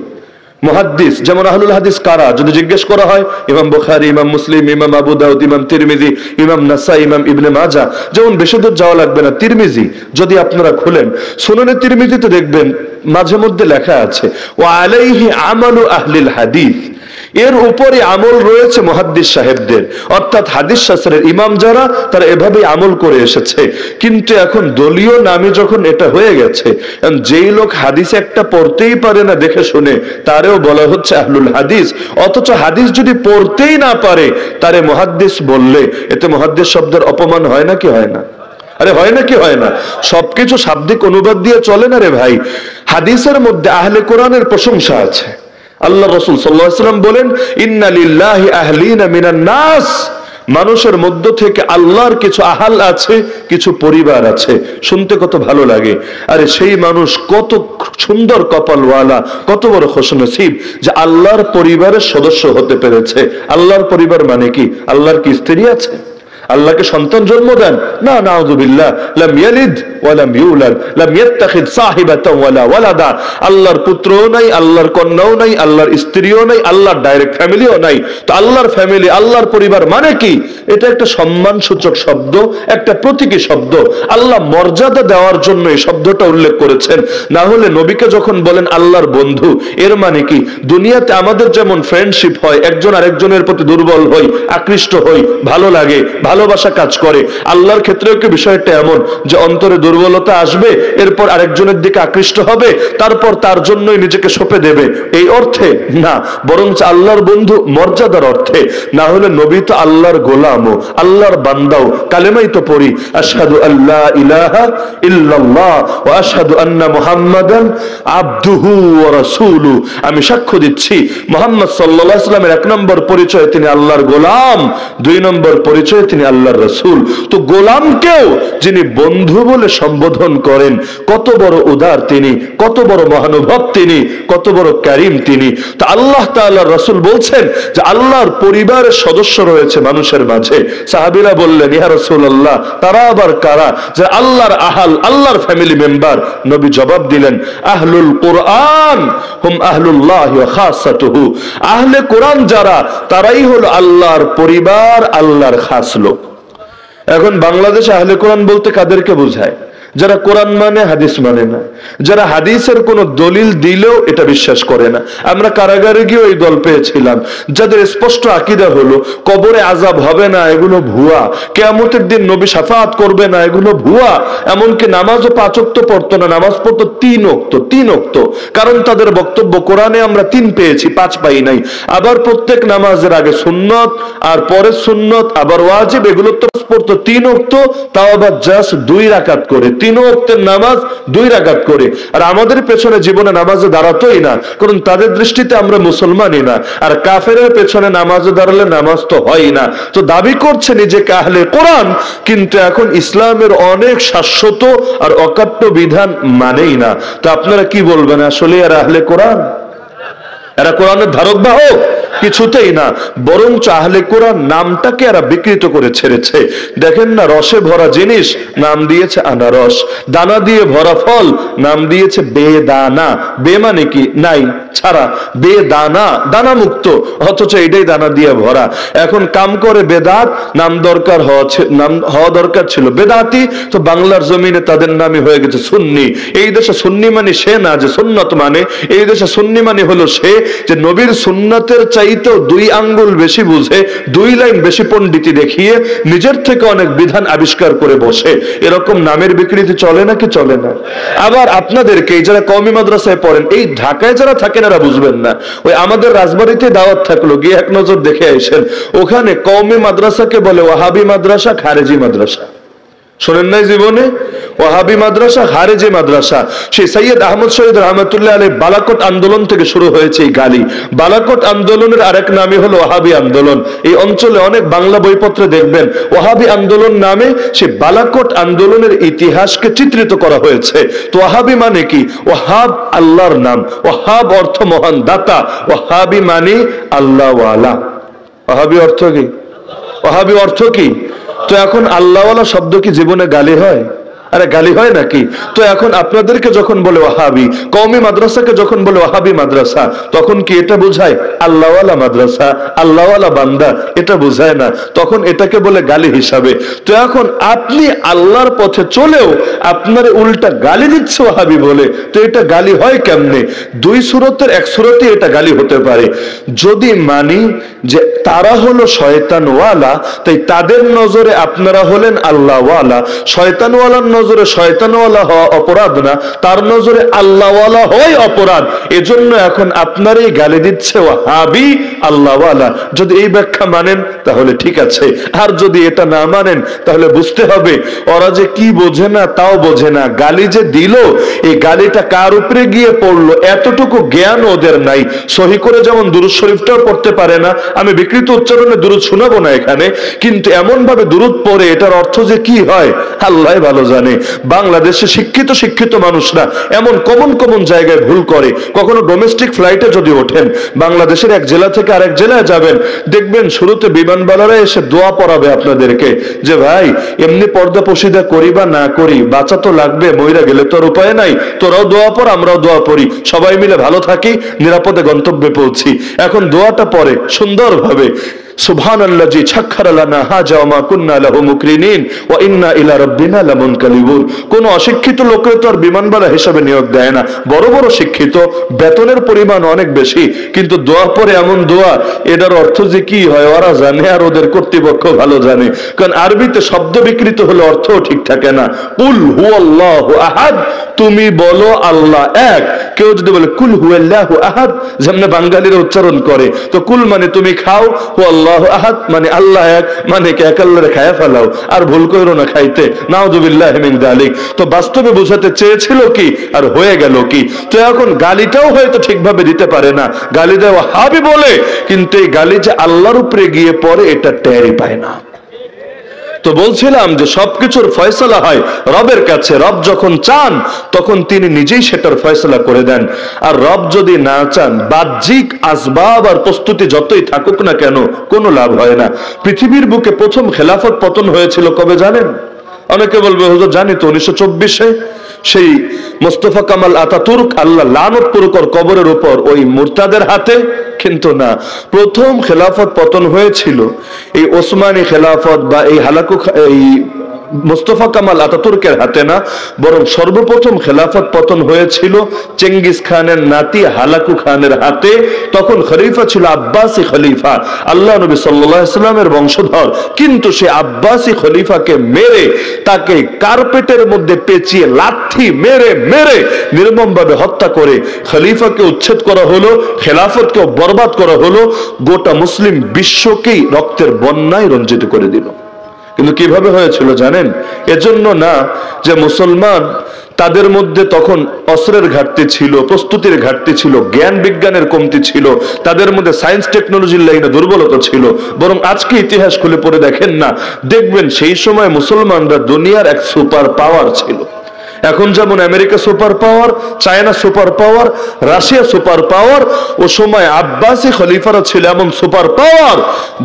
মুহাদ্দিস যেমন আহলুল হাদিস কারা যদি জিজ্ঞেস করা হয়, ইমাম বুখারী, ইমাম মুসলিম, ইমাম আবু দাউদ, ইমাম তিরমিজি, ইমাম নাসাই, ইমাম ইবনে মাজাহ। যেমন বেশি দূর যাওয়া লাগবে না, তিরমিজি যদি আপনারা খুলেন, সুনানে তিরমিজিতে দেখবেন মাঝে মধ্যে লেখা আছে ওয়া আলাইহি আমালু আহলিল হাদিস, এর উপরে আমল রয়েছে মুহাদ্দিস সাহেবদের, অর্থাৎ হাদিস শাস্ত্রের ইমাম যারা তারা এভাবেই আমল করে এসেছে। কিন্তু এখন দলীয় নামে যখন এটা হয়ে গেছে, যেই লোক হাদিস একটা পড়তেই পারে না দেখে শুনে, তারেও বলা হচ্ছে আহলুল হাদিস। অথচ হাদিস যদি পড়তেই না পারে তারে মুহাদ্দিস বললে এতে মুহাদ্দিস শব্দের অপমান হয় না কি হয় না? আরে হয় না কি হয় না? সবকিছু শাব্দিক অনুবাদ দিয়ে চলে না রে ভাই। হাদিসের মধ্যে আহলে কোরআনের প্রশংসা আছে। আল্লাহ রাসূল সাল্লাল্লাহু আলাইহি ওয়াসাল্লাম বলেন, ইন্না লিল্লাহি আহলিনা মিনান নাস, মানুষের মধ্য থেকে আল্লাহর কিছু আহাল আছে, কিছু পরিবার আছে। শুনতে কত ভালো লাগে। আরে সেই মানুষ কত সুন্দর কপালওয়ালা, কত বড় খুশনসিব যে আল্লাহর পরিবারের সদস্য হতে পেরেছে। আল্লাহর পরিবার মানে কি? আল্লাহর কি স্ত্রী আছে? আল্লাহকে সন্তান জন্ম দেন? না, নাউযুবিল্লাহ। লাম ইয়ালিদ ওয়া লাম ইউলাদ, লাম ইয়াত্তাখিদ সাহিবাতান ওয়ালা ওয়ালাদা। আল্লাহর পুত্রও নাই, আল্লাহর কন্যাও নাই, আল্লাহর স্ত্রীও নাই, আল্লাহর ডাইরেক্ট ফ্যামিলিও নাই। তো আল্লাহর ফ্যামিলি, আল্লাহর পরিবার মানে কি? এটা একটা সম্মানসূচক শব্দ, একটা প্রতীকী শব্দ। আল্লাহ মর্যাদা দেওয়ার জন্য এই শব্দটা উল্লেখ করেছেন। না হলে নবীকে যখন বলেন আল্লাহর বন্ধু, এর মানে কি? দুনিয়াতে আমাদের যেমন ফ্রেন্ডশিপ হয়, একজন আরেকজনের প্রতি দুর্বল হই, আকৃষ্ট হই, ভালো লাগে, ভালোবাসা কাজ করে, আল্লাহর ক্ষেত্রেও কি বিষয়টা এমন যে অন্তরে দুর্বলতা আসবে, এরপর আরেকজনের দিকে আকৃষ্ট হবে, তারপর তার জন্যই নিজেকে সঁপে দেবে, এই অর্থে না, বরঞ্চ আল্লাহর বন্ধু মর্যাদার অর্থে। না হলে নবী তো আল্লাহর গোলামও, আল্লাহর বান্দাও। কালেমাই তো পড়ি, আশহাদু আল্লা ইলাহা ইল্লাল্লাহ ওয়া আশহাদু আন্না মুহাম্মাদান আবদুহু ওয়া রাসূলুহু। আমি সাক্ষ্য দিচ্ছি মুহাম্মদ সাল্লাল্লাহু আলাইহি ওয়াসাল্লামের 1 নম্বর পরিচয় তিনি আল্লাহর গোলাম, 2 নম্বর পরিচয় তিনি আল্লাহর রাসূল। তো গোলামকেও যিনি বন্ধু বলে সম্বোধন করেন, কত বড় উদার তিনি, কত বড় মহানুভব তিনি, কত বড় কারীম তিনি। তো আল্লাহ তাআলার রাসূল বলছেন যে আল্লাহর পরিবারের সদস্য রয়েছে মানুষের মাঝে। সাহাবীরা বললেন, ইয়া রাসূলুল্লাহ, তারা আবার কারা? যে আল্লাহর আহাল, আল্লাহর ফ্যামিলি মেম্বার। নবী জবাব দিলেন, আহলুল কুরআন হুম আহলুল্লাহ ওয়া খাসাতুহু। আহলে কোরআন যারা, তারাই হলো আল্লাহর পরিবার, আল্লাহর খাস লোক। এখন বাংলাদেশে আহলে কোরআন বলতে কাদেরকে বোঝায়? যারা কোরআন মানে হাদিস মানে না, যারা হাদিসের কোন দলিল দিলেও এটা বিশ্বাস করে না। আমরা কারাগারে গিয়ে এই দল পেয়েছিলাম যাদের স্পষ্ট আকীদা হলো কবরে আযাব হবে না, এগুলো ভুয়া। কিয়ামতের দিন নবী শাফাআত করবে না, এগুলো ভুয়া। এমনকি নামাজও 5 ওয়াক্ত পড়তো না, নামাজ পড়তো 3 ওয়াক্ত। কারণ তাদের বক্তব্য কোরআনে আমরা 3 পেয়েছি, 5 পাই নাই। আবার প্রত্যেক নামাজের আগে সুন্নত, আর পরে সুন্নত, আবার ওয়াজিব, এগুলো তো পড়তো 3 ওয়াক্ত, তাও আবার জাস্ট 2 রাকাত করে। 3 ওয়াক্তের নামাজ 2 রাকাত করে। আর আমাদের পেছনে জীবনে নামাজে দাঁড়াতোই না, কারণ তাদের দৃষ্টিতে আমরা মুসলমানই না। আর কাফেরের পেছনে নামাজে দাঁড়ালে নামাজ তো হয় না। তো দাবি করছে নিজেকে আহলে কোরআন, কিন্তু এখন ইসলামের অনেক শাশ্বত আর অকাট্য বিধান মানেই না। তো আপনারা কি বলবেন, আসলে এরা আহলে কোরআন? এরা কোরআনের ধারক বাহক? কিছুতেই না। বরঞ্চ আহলে কোরআন নামটাকে এরা বিকৃত করে ছেড়েছে। দেখেন না, রসে ভরা জিনিস নাম দিয়েছে আনারস, দানা দিয়ে ভরা ফল নাম দিয়েছে বেদানা। বে মানে কি? নাই, ছাড়া। বেদানা, দানা মুক্ত, অথচ এটাই দানা দিয়ে ভরা। এখন কাম করে বেদাত, নাম হওয়া দরকার ছিল বেদাতি। তো বাংলার জমিনে তাদের নামই হয়ে গেছে সুন্নি। এই দেশে সুন্নি মানে সে না যে সুন্নত মানে, এই দেশে সুন্নি মানে হলো সে যে নবীর সুন্নতের চাইতেও 2 আঙ্গুল বেশি বুঝে, 2 লাইন বেশি পণ্ডিতি দেখিয়ে নিজের থেকে অনেক বিধান আবিষ্কার করে বসে। এরকম নামের বিকৃতি চলে নাকি চলে না? আবার আপনাদেরকে যারা কওমি মাদ্রাসায় পড়েন, এই ঢাকায় যারা থাকেন এরা বুঝবেন না। ওই আমাদের রাজবাড়িতে দাওয়াত থাকলো, গিয়ে এক নজর দেখে আসেন। ওখানে কওমি মাদ্রাসাকে বলে ওয়াহাবি মাদ্রাসা, খারেজি মাদ্রাসা। শোনেন নাই জীবনে? ওয়াহাবি মাদ্রাসা, খারেজি মাদ্রাসা। সেই সৈয়দ আহমদ শহীদ রহমতুল্লাহ আলাইহি বালাকোট আন্দোলন থেকে শুরু হয়েছে এই গালি। বালাকোট আন্দোলনের আরেক নামই হলো ওয়াহাবি আন্দোলন। এই অঞ্চলে অনেক বাংলা বইপত্রে দেখবেন ওয়াহাবি আন্দোলন নামে সেই বালাকোট আন্দোলনের ইতিহাসকে চিত্রিত করা হয়েছে। তো ওয়াহাবি মানে কি? ওয়াহাব আল্লাহর নাম, ওয়াহাব অর্থ মহান দাতা, ওয়াহাবি মানে আল্লাহওয়ালা। ওয়াহাবি অর্থ কি? ওয়াহাবি অর্থ কি? তো এখন আল্লাহওয়ালা শব্দ কি জীবনে গালি হয়? আরে গালি হয় নাকি? তো এখন আপনাদেরকে যখন বলে ওয়াহাবি, কওমি মাদ্রাসাকে যখন বলে ওয়াহাবি মাদ্রাসা, তখন কি এটা বোঝায় আল্লাহওয়ালা মাদ্রাসা, আল্লাহওয়ালা বান্দা? এটা বোঝায় না, তখন এটাকে বলে গালি হিসাবে। তো এখন আপনি আল্লাহর পথে চলেও আপনার উল্টা গালি দিচ্ছে ওয়াহাবি বলে, তো এটা গালি হয় কেমনে? দুই সূরতের এক সূরতে এটা গালি হতে পারে। যদি মানি যে তারা হলো শয়তানওয়ালা, তাই তাদের নজরে আপনারা হলেন আল্লাহওয়ালা। শয়তানওয়ালার নজরে শয়তানওয়ালা হওয়া অপরাধ না, তার নজরে আল্লাহওয়ালা হয় অপরাধ। এজন্য এখন আপনারই গালি দিচ্ছে ওয়াহাবি আল্লাহওয়ালা। যদি এই ব্যাখ্যা মানেন তাহলে ঠিক আছে, আর যদি এটা না মানেন তাহলে বুঝতে হবে ওরা যে কি বোঝে না তাও বোঝে না। গালি যে দিল, এই গালিটা কার উপরে গিয়ে পড়লো এতটুকু জ্ঞান ওদের নাই। সহি করে যেমন দুরূদ শরীফটাও পড়তে পারে না, আমি বিকৃত উচ্চারণে দুরূদ শোনাবো না এখানে, কিন্তু এমন ভাবে দুরূদ পড়ে এটার অর্থ যে কি হয় আল্লাহ ভালো জানে। বাংলাদেশে শিক্ষিত মানুষরা এমন কমন জায়গায় ভুল করে। কখনো ডোমেস্টিক ফ্লাইটে যদি ওঠেন, বাংলাদেশের এক জেলা থেকে আরেক জেলায় যাবেন, দেখবেন শুরুতে বিমানবালারা এসে দোয়া পড়াবে আপনাদেরকে যে ভাই এমনি পর্দা পশিদা করি বা না করি, বাঁচা তো লাগবে, মইরা গেলে তো আর উপায় নাই, তোরাও দোয়া পড় আমরাও দোয়া পড়ি, সবাই মিলে ভালো থাকি, নিরাপদে গন্তব্যে পৌঁছি। এখন দোয়াটা পড়ে সুন্দরভাবে, সুবহানাল্লাযী সাখখারা লানা হাযা ওয়া মা কুন্না লাহু মুকরিনিন ওয়া ইন্না ইলা রাব্বিনা লামুনকালিবুন। কোন অশিক্ষিত লোকের তো আর বিমানবালা হিসাবে নিয়োগ দেয় না, বড় শিক্ষিত, বেতনের পরিমাণ অনেক বেশি, কিন্তু দোয়া পরে এমন দোয়া, এটার অর্থ যে কি হয় ওরা জানে আর ওদের কর্তৃপক্ষ ভালো জানে। কারণ আরবিতে শব্দ বিকৃত হলে অর্থও ঠিক থাকে না। কুল হুয়াল্লাহু আহাদ, তুমি বলো আল্লাহ এক। কেউ যদি বলে কুল হুয়াল্লাহু আহাদ, যেমন বাঙালিরা উচ্চারণ করে, তো কুল মানে তুমি খাও, হুয়াল্লাহু আহাদ মানে আল্লাহ এক, মানে কি এক আল্লাহরে খায়া ফেলাও, আর ভুল কইরো না খাইতে, নাউযুবিল্লাহি মিন যালিক। তো বাস্তবে বোঝাতে চেয়েছিল কি আর হয়ে গেল কি? তো এখন গালিটাও হয়তো ঠিকভাবে দিতে পারে না, গালি দেওয়া হাবি বলে, কিন্তু এই গালি যে আল্লাহর উপরে গিয়ে পড়ে এটা টেরই পায় না। তো বলছিলাম যে সবকিছুর ফয়সালা হয় রবের কাছে। রব যখন চান তখন তিনি নিজেই সেটার ফয়সালা করে দেন। আর রব যদি না চান, বাহ্যিক আসবাব আর প্রস্তুতি যতই থাকুক না কেন, কোনো লাভ হয় না। পৃথিবীর বুকে প্রথম খেলাফত পতন হয়েছিল কবে জানেন? অনেকে বলবে হুজুর জানি তো, 1924-এ সেই মোস্তফা কামাল আতাতুর্ক, আল্লাহ লানত করুক ওর কবরের উপর, ওই মুরতাদের হাতে। কিন্তু না, প্রথম খেলাফত পতন হয়েছিল এই ওসমানী খেলাফত বা এই এই মোস্তফা কামাল আতাতুর্কের হাতে না, বরং সর্বপ্রথম খেলাফত পতন হয়েছিল চেঙ্গিস খানের নাতি হালাকু খানের হাতে। তখন খলিফা ছিল আব্বাসী খলিফা, আল্লাহ নবী সাল্লাল্লাহু আলাইহি ওয়াসাল্লামের বংশধর, কিন্তু সে আব্বাসী খলিফাকে মেরে, তাকে কার্পেটের মধ্যে পেঁচিয়ে লাথি মেরে নির্মমভাবে হত্যা করে খলিফাকে উচ্ছেদ করা হলো, খেলাফতকেও বরবাদ করা হলো, গোটা মুসলিম বিশ্বকেই রক্তের বন্যায় রঞ্জিত করে দিল। কিন্তু কিভাবে হয়েছিল জানেন? এজন্য না যে মুসলমান তাদের মধ্যে তখন অস্ত্রের ঘাটতি ছিল, প্রস্তুতির ঘাটতি ছিল, জ্ঞান বিজ্ঞানের কমতি ছিল, তাদের মধ্যে সায়েন্স টেকনোলজির লাইনে দুর্বলতা ছিল, বরং আজকে ইতিহাস খুলে পড়ে দেখেন না, দেখবেন সেই সময় মুসলমানরা দুনিয়ার এক সুপার পাওয়ার ছিল। এখন যেমন America super power, China super power, Russia super power, ও সময় আব্বাসী খলিফারা ছিল এমন সুপার পাওয়ার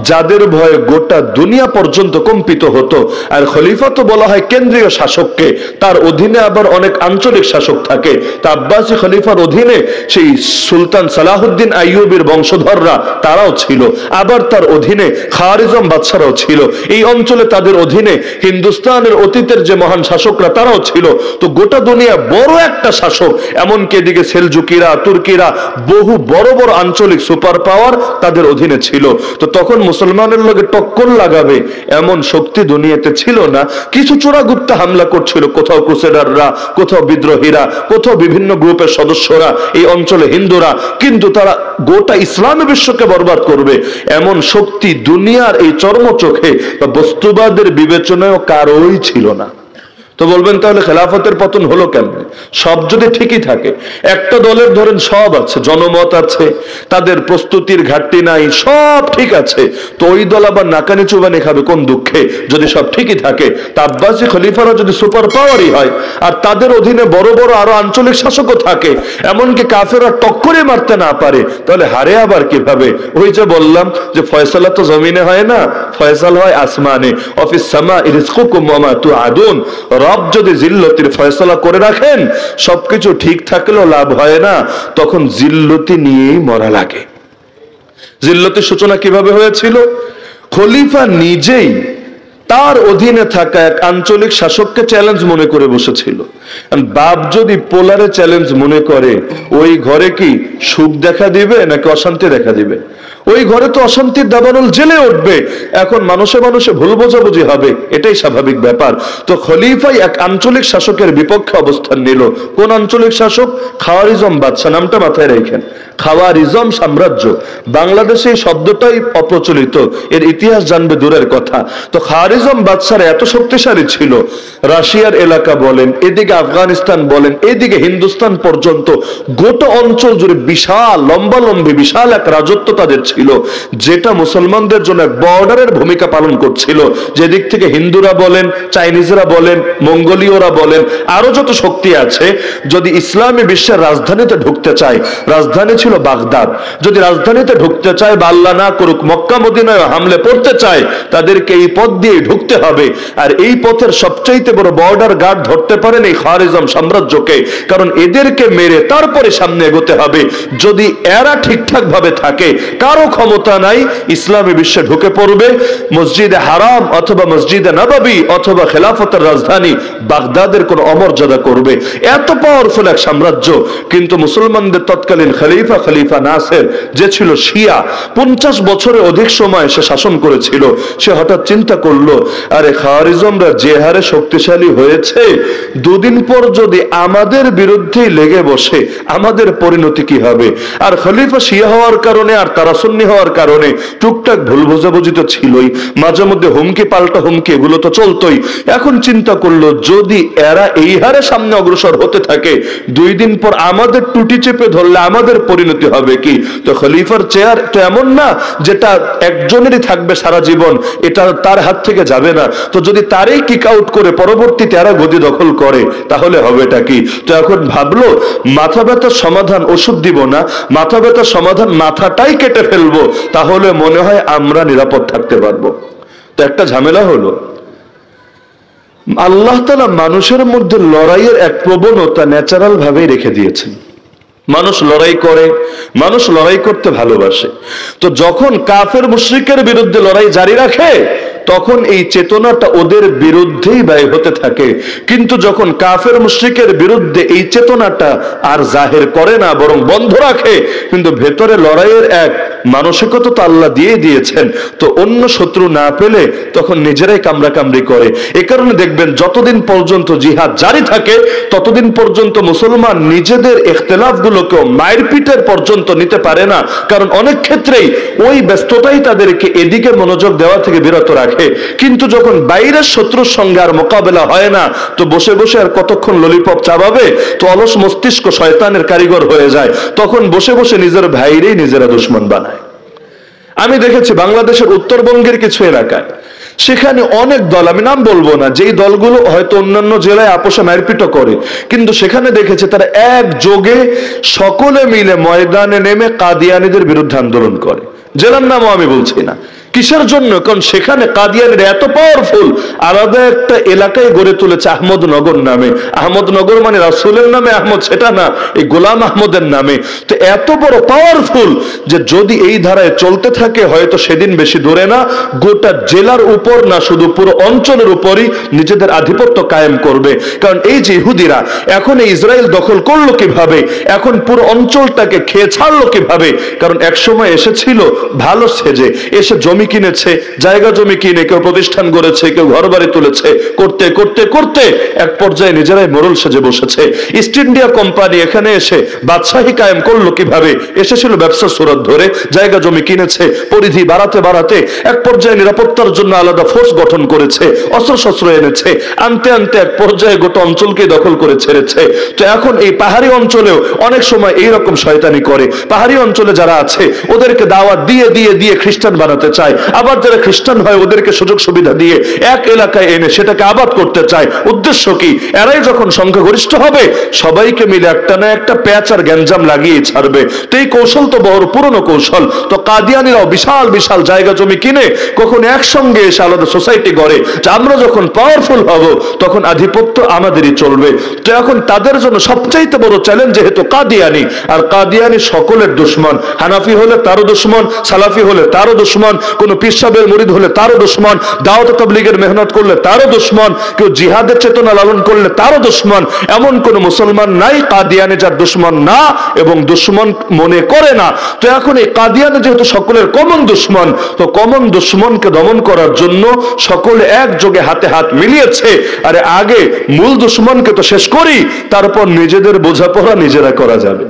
যাদের ভয়ে গোটা দুনিয়া পর্যন্ত কম্পিত হতো। আর খলিফা তো বলা হয় কেন্দ্রীয় শাসককে, তার অধীনে আবার অনেক আঞ্চলিক শাসক থাকে। তা আব্বাসী খলিফার অধীনে সেই সুলতান সালাহুদ্দিন আইয়ুবের বংশধররা তারাও ছিল, আবার তার অধীনে খারিজম বাদশারাও ছিল। এই অঞ্চলে তাদের অধীনে হিন্দুস্তানের অতীতের যে মহান শাসকরা তারাও ছিল। তো গোটা দুনিয়া বড় একটা শাসক, এমনকি এদিকে সেলজুকিরা, তুর্কিরা, বহু বড় আঞ্চলিক সুপার পাওয়ার তাদের অধীনে ছিল। তো তখন মুসলমানের লগে টক্কর লাগাবে এমন শক্তি দুনিয়াতে ছিল না। কিছু চোরাগুপ্তা হামলা করছিল, কোথাও ক্রুসেডাররা, কোথাও বিদ্রোহীরা, কোথাও বিভিন্ন গ্রুপের সদস্যরা, এই অঞ্চলে হিন্দুরা, কিন্তু তারা গোটা ইসলামী বিশ্বকে বরবাদ করবে এমন শক্তি দুনিয়ার এই চর্ম চোখে বা বস্তুবাদের বিবেচনায় কারোই ছিল না। তো বলবেন তাহলে খেলাফতের পতন হলো কেন? সব যদি ঠিকই থাকে, একটা দলের ধরেন সব আছে, জনমত আছে, তাদের প্রস্তুতির ঘাটতি নাই, সব ঠিক আছে, তো ওই দল আবার নাকানি চুবানি খাবে কোন দুঃখে? যদি সব ঠিকই থাকে, তা আব্বাসী খলিফারা যদি সুপার পাওয়ারই হয় আর তাদের অধীনে বড় আরো আঞ্চলিক শাসকও থাকে, এমনকি কাফেররা টক্করে মারতে না পারে, তাহলে হারে আবার কিভাবে? ওই যে বললাম যে ফয়সালা তো জমিনে হয় না, ফয়সাল হয় আসমানে। অফিস সামা রিজকুকুম ওয়া মা তুআদুন, রব যদি জিল্লতির ফয়সালা করে রাখেন, সবকিছু ঠিক থাকলেও লাভ হয় না, তখন জিল্লতি নিয়েই মরা লাগে। জিল্লতির সূচনা কিভাবে হয়েছিল? খলিফা নিজেই তার অধীনে থাকা এক আঞ্চলিক শাসককে চ্যালেঞ্জ মনে করে বসেছিল। বাপ যদি পোলারে চ্যালেঞ্জ মনে করে, ওই ঘরে কি সুখ দেখা দিবে নাকি অশান্তি দেখা দিবে? ওই ঘরে তো অশান্তির দাবানল জেলে উঠবে। এখন মানুষে মানুষে ভুল বোঝাবুঝি হবে, এটাই স্বাভাবিক ব্যাপার। তো খলিফাই এক আঞ্চলিক শাসকের বিপক্ষে অবস্থান নিল। কোন আঞ্চলিক শাসক? খাওয়ারিজম বাদশাহ। নামটা মাথায় রাখেন, খাওয়ারিজম সাম্রাজ্য। বাংলাদেশে এই শব্দটাই অপ্রচলিত, এর ইতিহাস জানবে দূরের কথা। তো খাওয়ারিজম বাদশারা এত শক্তিশালী ছিল, রাশিয়ার এলাকা বলেন, এদিকে আফগানিস্তান বলেন, এদিকে হিন্দুস্তান পর্যন্ত গোটা অঞ্চল জুড়ে বিশাল লম্বালম্বী বিশাল এক রাজত্ব তাদের ছিল, যেটা মুসলমানদের জন্য এক বর্ডারের ভূমিকা পালন করছিল। যেদিক থেকে হিন্দুরা বলেন, চাইনিজরা বলেন, মঙ্গোলীয়রা বলেন, আরো যত শক্তি আছে, যদি ইসলামী বিশ্বের রাজধানীতে ঢুকতে চায়, রাজধানী ছিল বাগদাদ, যদি রাজধানীতে ঢুকতে চায় বা আল্লাহ না করুক মক্কা মদিনায় হামলে পড়তে চায়, তাদেরকে এই পথ দিয়ে ঢুকতে হবে। আর এই পথের সবচাইতে বড় বর্ডার গার্ড ধরতে পারেন এই খাওয়ারিজম সাম্রাজ্যকে, কারণ এদেরকে মেরে তারপরে সামনে এগোতে হবে। যদি এরা ঠিকঠাক ভাবে থাকে, কারো ক্ষমতা নাই ইসলামী বিশ্বে ঢুকে পড়বে। মসজিদে হারাম অথবা মসজিদে নববী অথবা খেলাফতের রাজধানী বাগদাদের কোন অমর্যাদা করবে। এত পাওয়ারফুল এক সাম্রাজ্য। কিন্তু মুসলমানদের তৎকালীন খলিফা নাসের, যে ছিল শিয়া, 50 বছরের অধিক সময় সে শাসন করেছিল। সে হঠাৎ চিন্তা করলো, আরে খাওয়ারিজমরা যে হারে শক্তিশালী হয়েছে, দুদিন পর যদি আমাদের বিরুদ্ধেই লেগে বসে, আমাদের পরিণতি কি হবে? আর খলিফা শিয়া হওয়ার কারণে আর তারা সুন্নি হওয়ার কারণে টুকটাক ভুল বোঝাবুঝি তো ছিলই, মাঝে মধ্যে হুমকি পাল্টা হুমকি, এগুলো তো চলতোই। এখন চিন্তা করলো, যদি এরা এই হারে সামনে অগ্রসর হতে থাকে, 2 দিন পর আমাদের টুটি চেপে ধরলে আমাদের পরিণতি হবে কি? তো খলিফার চেয়ার তো এমন না যেটা একজনেরই থাকবে সারা জীবন, এটা তার হাত থেকে যাবে না। তো যদি তারই কিক আউট করে পরবর্তীতে এরা গদি দখল করে, তাহলে হবেটা কি? তো এখন ভাবলো, মাথা ব্যথার সমাধান ওষুধ দিব না, মাথা ব্যথার সমাধান মাথাটাই কেটে ফেলবো, তাহলে মনে হয় আমরা নিরাপদ থাকতে পারবো। তো একটা ঝামেলা হলো, আল্লাহ তাআলা মানুষের মধ্যে লড়াইয়ের এক প্রবণতা ন্যাচারাল ভাবেই রেখে দিয়েছেন। মানুষ লড়াই করে, মানুষ লড়াই করতে ভালোবাসে। তো যখন কাফের মুশরিকের বিরুদ্ধে লড়াই জারি রাখে, তখন এই চেতনাটা ওদের বিরুদ্ধেই ব্যয় হতে থাকে। কিন্তু যখন কাফের মুশরিকের বিরুদ্ধে এই চেতনাটা আর জাহির করে না, বরং বন্ধ রাখে, কিন্তু ভেতরে লড়াইয়ের এক মানসিকতা তো আল্লাহ দিয়ে দিয়েছেন, তো অন্য শত্রু না পেলে তখন নিজেরাই কামড়াকামড়ি করে। এ কারণে দেখবেন যতদিন পর্যন্ত জিহাদ জারি থাকে, ততদিন পর্যন্ত মুসলমান নিজেদের ইখতিলাফ গুলোকেও মায়ের পিঠের পর্যন্ত নিতে পারে না, কারণ অনেক ক্ষেত্রেই ওই ব্যস্ততাই তাদেরকে এদিকে মনোযোগ দেওয়া থেকে বিরত রাখে। কিন্তু যখন বাইরের শত্রুর সঙ্গে আর মোকাবেলা হয় না, তো বসে বসে আর কতক্ষণ ললিপপ চাবাবে? তো অলস মস্তিষ্ক শয়তানের কারিগর হয়ে যায়, তখন বসে বসে নিজের ভাইরেই নিজেরা দুশমন বানায়। আমি দেখেছি বাংলাদেশের উত্তরবঙ্গের কিছু এলাকায়, সেখানে অনেক দল, আমি নাম বলবো না, যেই দলগুলো হয়তো অন্যান্য জেলায় আপোষে মারপিটও করে, কিন্তু সেখানে দেখেছে তারা একযোগে সকলে মিলে ময়দানে নেমে কাদিয়ানীদের বিরুদ্ধে আন্দোলন করে। জেলার নামও আমি বলছি না। কিসের জন্য? কারণ সেখানে কাদিয়ানীরা এত পাওয়ারফুল, আলাদা একটা এলাকায় গড়ে তুলেছে আহমদনগর নামে। আহমদনগর মানে রাসূলের নামে আহমদ, সেটা না, এই গোলাম আহমদের নামে। তো এত বড় পাওয়ারফুল যে যদি এই ধারায় চলতে থাকে, হয়তো সেদিন বেশি দূরে না, গোটা জেলার উপর না, শুধু পুরো অঞ্চলের উপরই নিজেদের আধিপত্য কায়েম করবে। কারণ এই যে ইহুদিরা এখন এই ইসরায়েল দখল করলো কিভাবে, এখন পুরো অঞ্চলটাকে খেয়ে ছাড়লো কিভাবে? কারণ এক সময় এসেছিল ভালো সেজে, এসে জমি কিনেছে, জায়গা জমি কিনে কেউ প্রতিষ্ঠান গড়েছে, কেউ ঘর বাড়ি তুলেছে, করতে করতে করতে এক পর্যায়ে নিজেরাই মোড়ল সেজে বসেছে। ইস্ট ইন্ডিয়া কোম্পানি এখানে এসে বাদশাহী কায়েম করলো কিভাবে? এসেছিল ব্যবসার সুরত ধরে, জায়গা জমি কিনেছে, পরিধি বাড়াতে বাড়াতে এক পর্যায়ে নিরাপত্তার জন্য আলাদা ফোর্স গঠন করেছে, অস্ত্রশস্ত্র এনেছে, আনতে আনতে এক পর্যায়ে গোটা অঞ্চলকে দখল করে ছেড়েছে। তো এখন এই পাহাড়ি অঞ্চলেও অনেক সময় এইরকম শয়তানি করে। পাহাড়ি অঞ্চলে যারা আছে ওদেরকে দাওয়াত দিয়ে দিয়ে দিয়ে খ্রিস্টান বানাতে চায়, চায়, আবার যারা খ্রিস্টান হয় ওদেরকে সুযোগ সুবিধা দিয়ে এক এলাকায় এনে সেটাকে আবাদ করতে চায়। উদ্দেশ্য কি? এরাই যখন সংখ্যাগরিষ্ঠ হবে সবাইকে মিলে একটা না একটা প্যাচ আর গ্যাঞ্জাম লাগিয়ে ছাড়বে। তো এই কৌশল তো বড় পুরনো কৌশল। তো কাদিয়ানিরাও বিশাল বিশাল জায়গা জমি কিনে কখন একসঙ্গে এসে আলাদা সোসাইটি গড়ে যে আমরা যখন পাওয়ারফুল হব তখন আধিপত্য আমাদেরই চলবে। তো এখন তাদের জন্য সবচাইতে বড় চ্যালেঞ্জ যেহেতু কাদিয়ানি, আর কাদিয়ানি সকলের দুশ্মন। হানাফি হলে তারও দুশ্মন, সালাফি হলে তারও দুশ্মন, কোন পীর সাহেবের মুরিদ হলে তারও দুশ্মন, দাওয়াত তাবলীগের মেহনত করলে তারও দুশ্মন, কেউ জিহাদের চেতনা লালন করলে তারও দুশ্মন। এমন কোন মুসলমান নাই কাদিয়ানি যার দুশ্মন না এবং দুশ্মন মনে করে না। তো এখন এই কাদিয়ানি যেহেতু সকলের কমন দুশ্মন, তো কমন দুশ্মনকে দমন করার জন্য সকলে একযোগে হাতে হাত মিলিয়েছে। আরে আগে মূল দুশ্মনকে তো শেষ করি, তারপর নিজেদের বোঝাপড়া নিজেরা করা যাবে।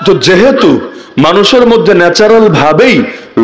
তো যেহেতু মানুষের মধ্যে ন্যাচারাল ভাবেই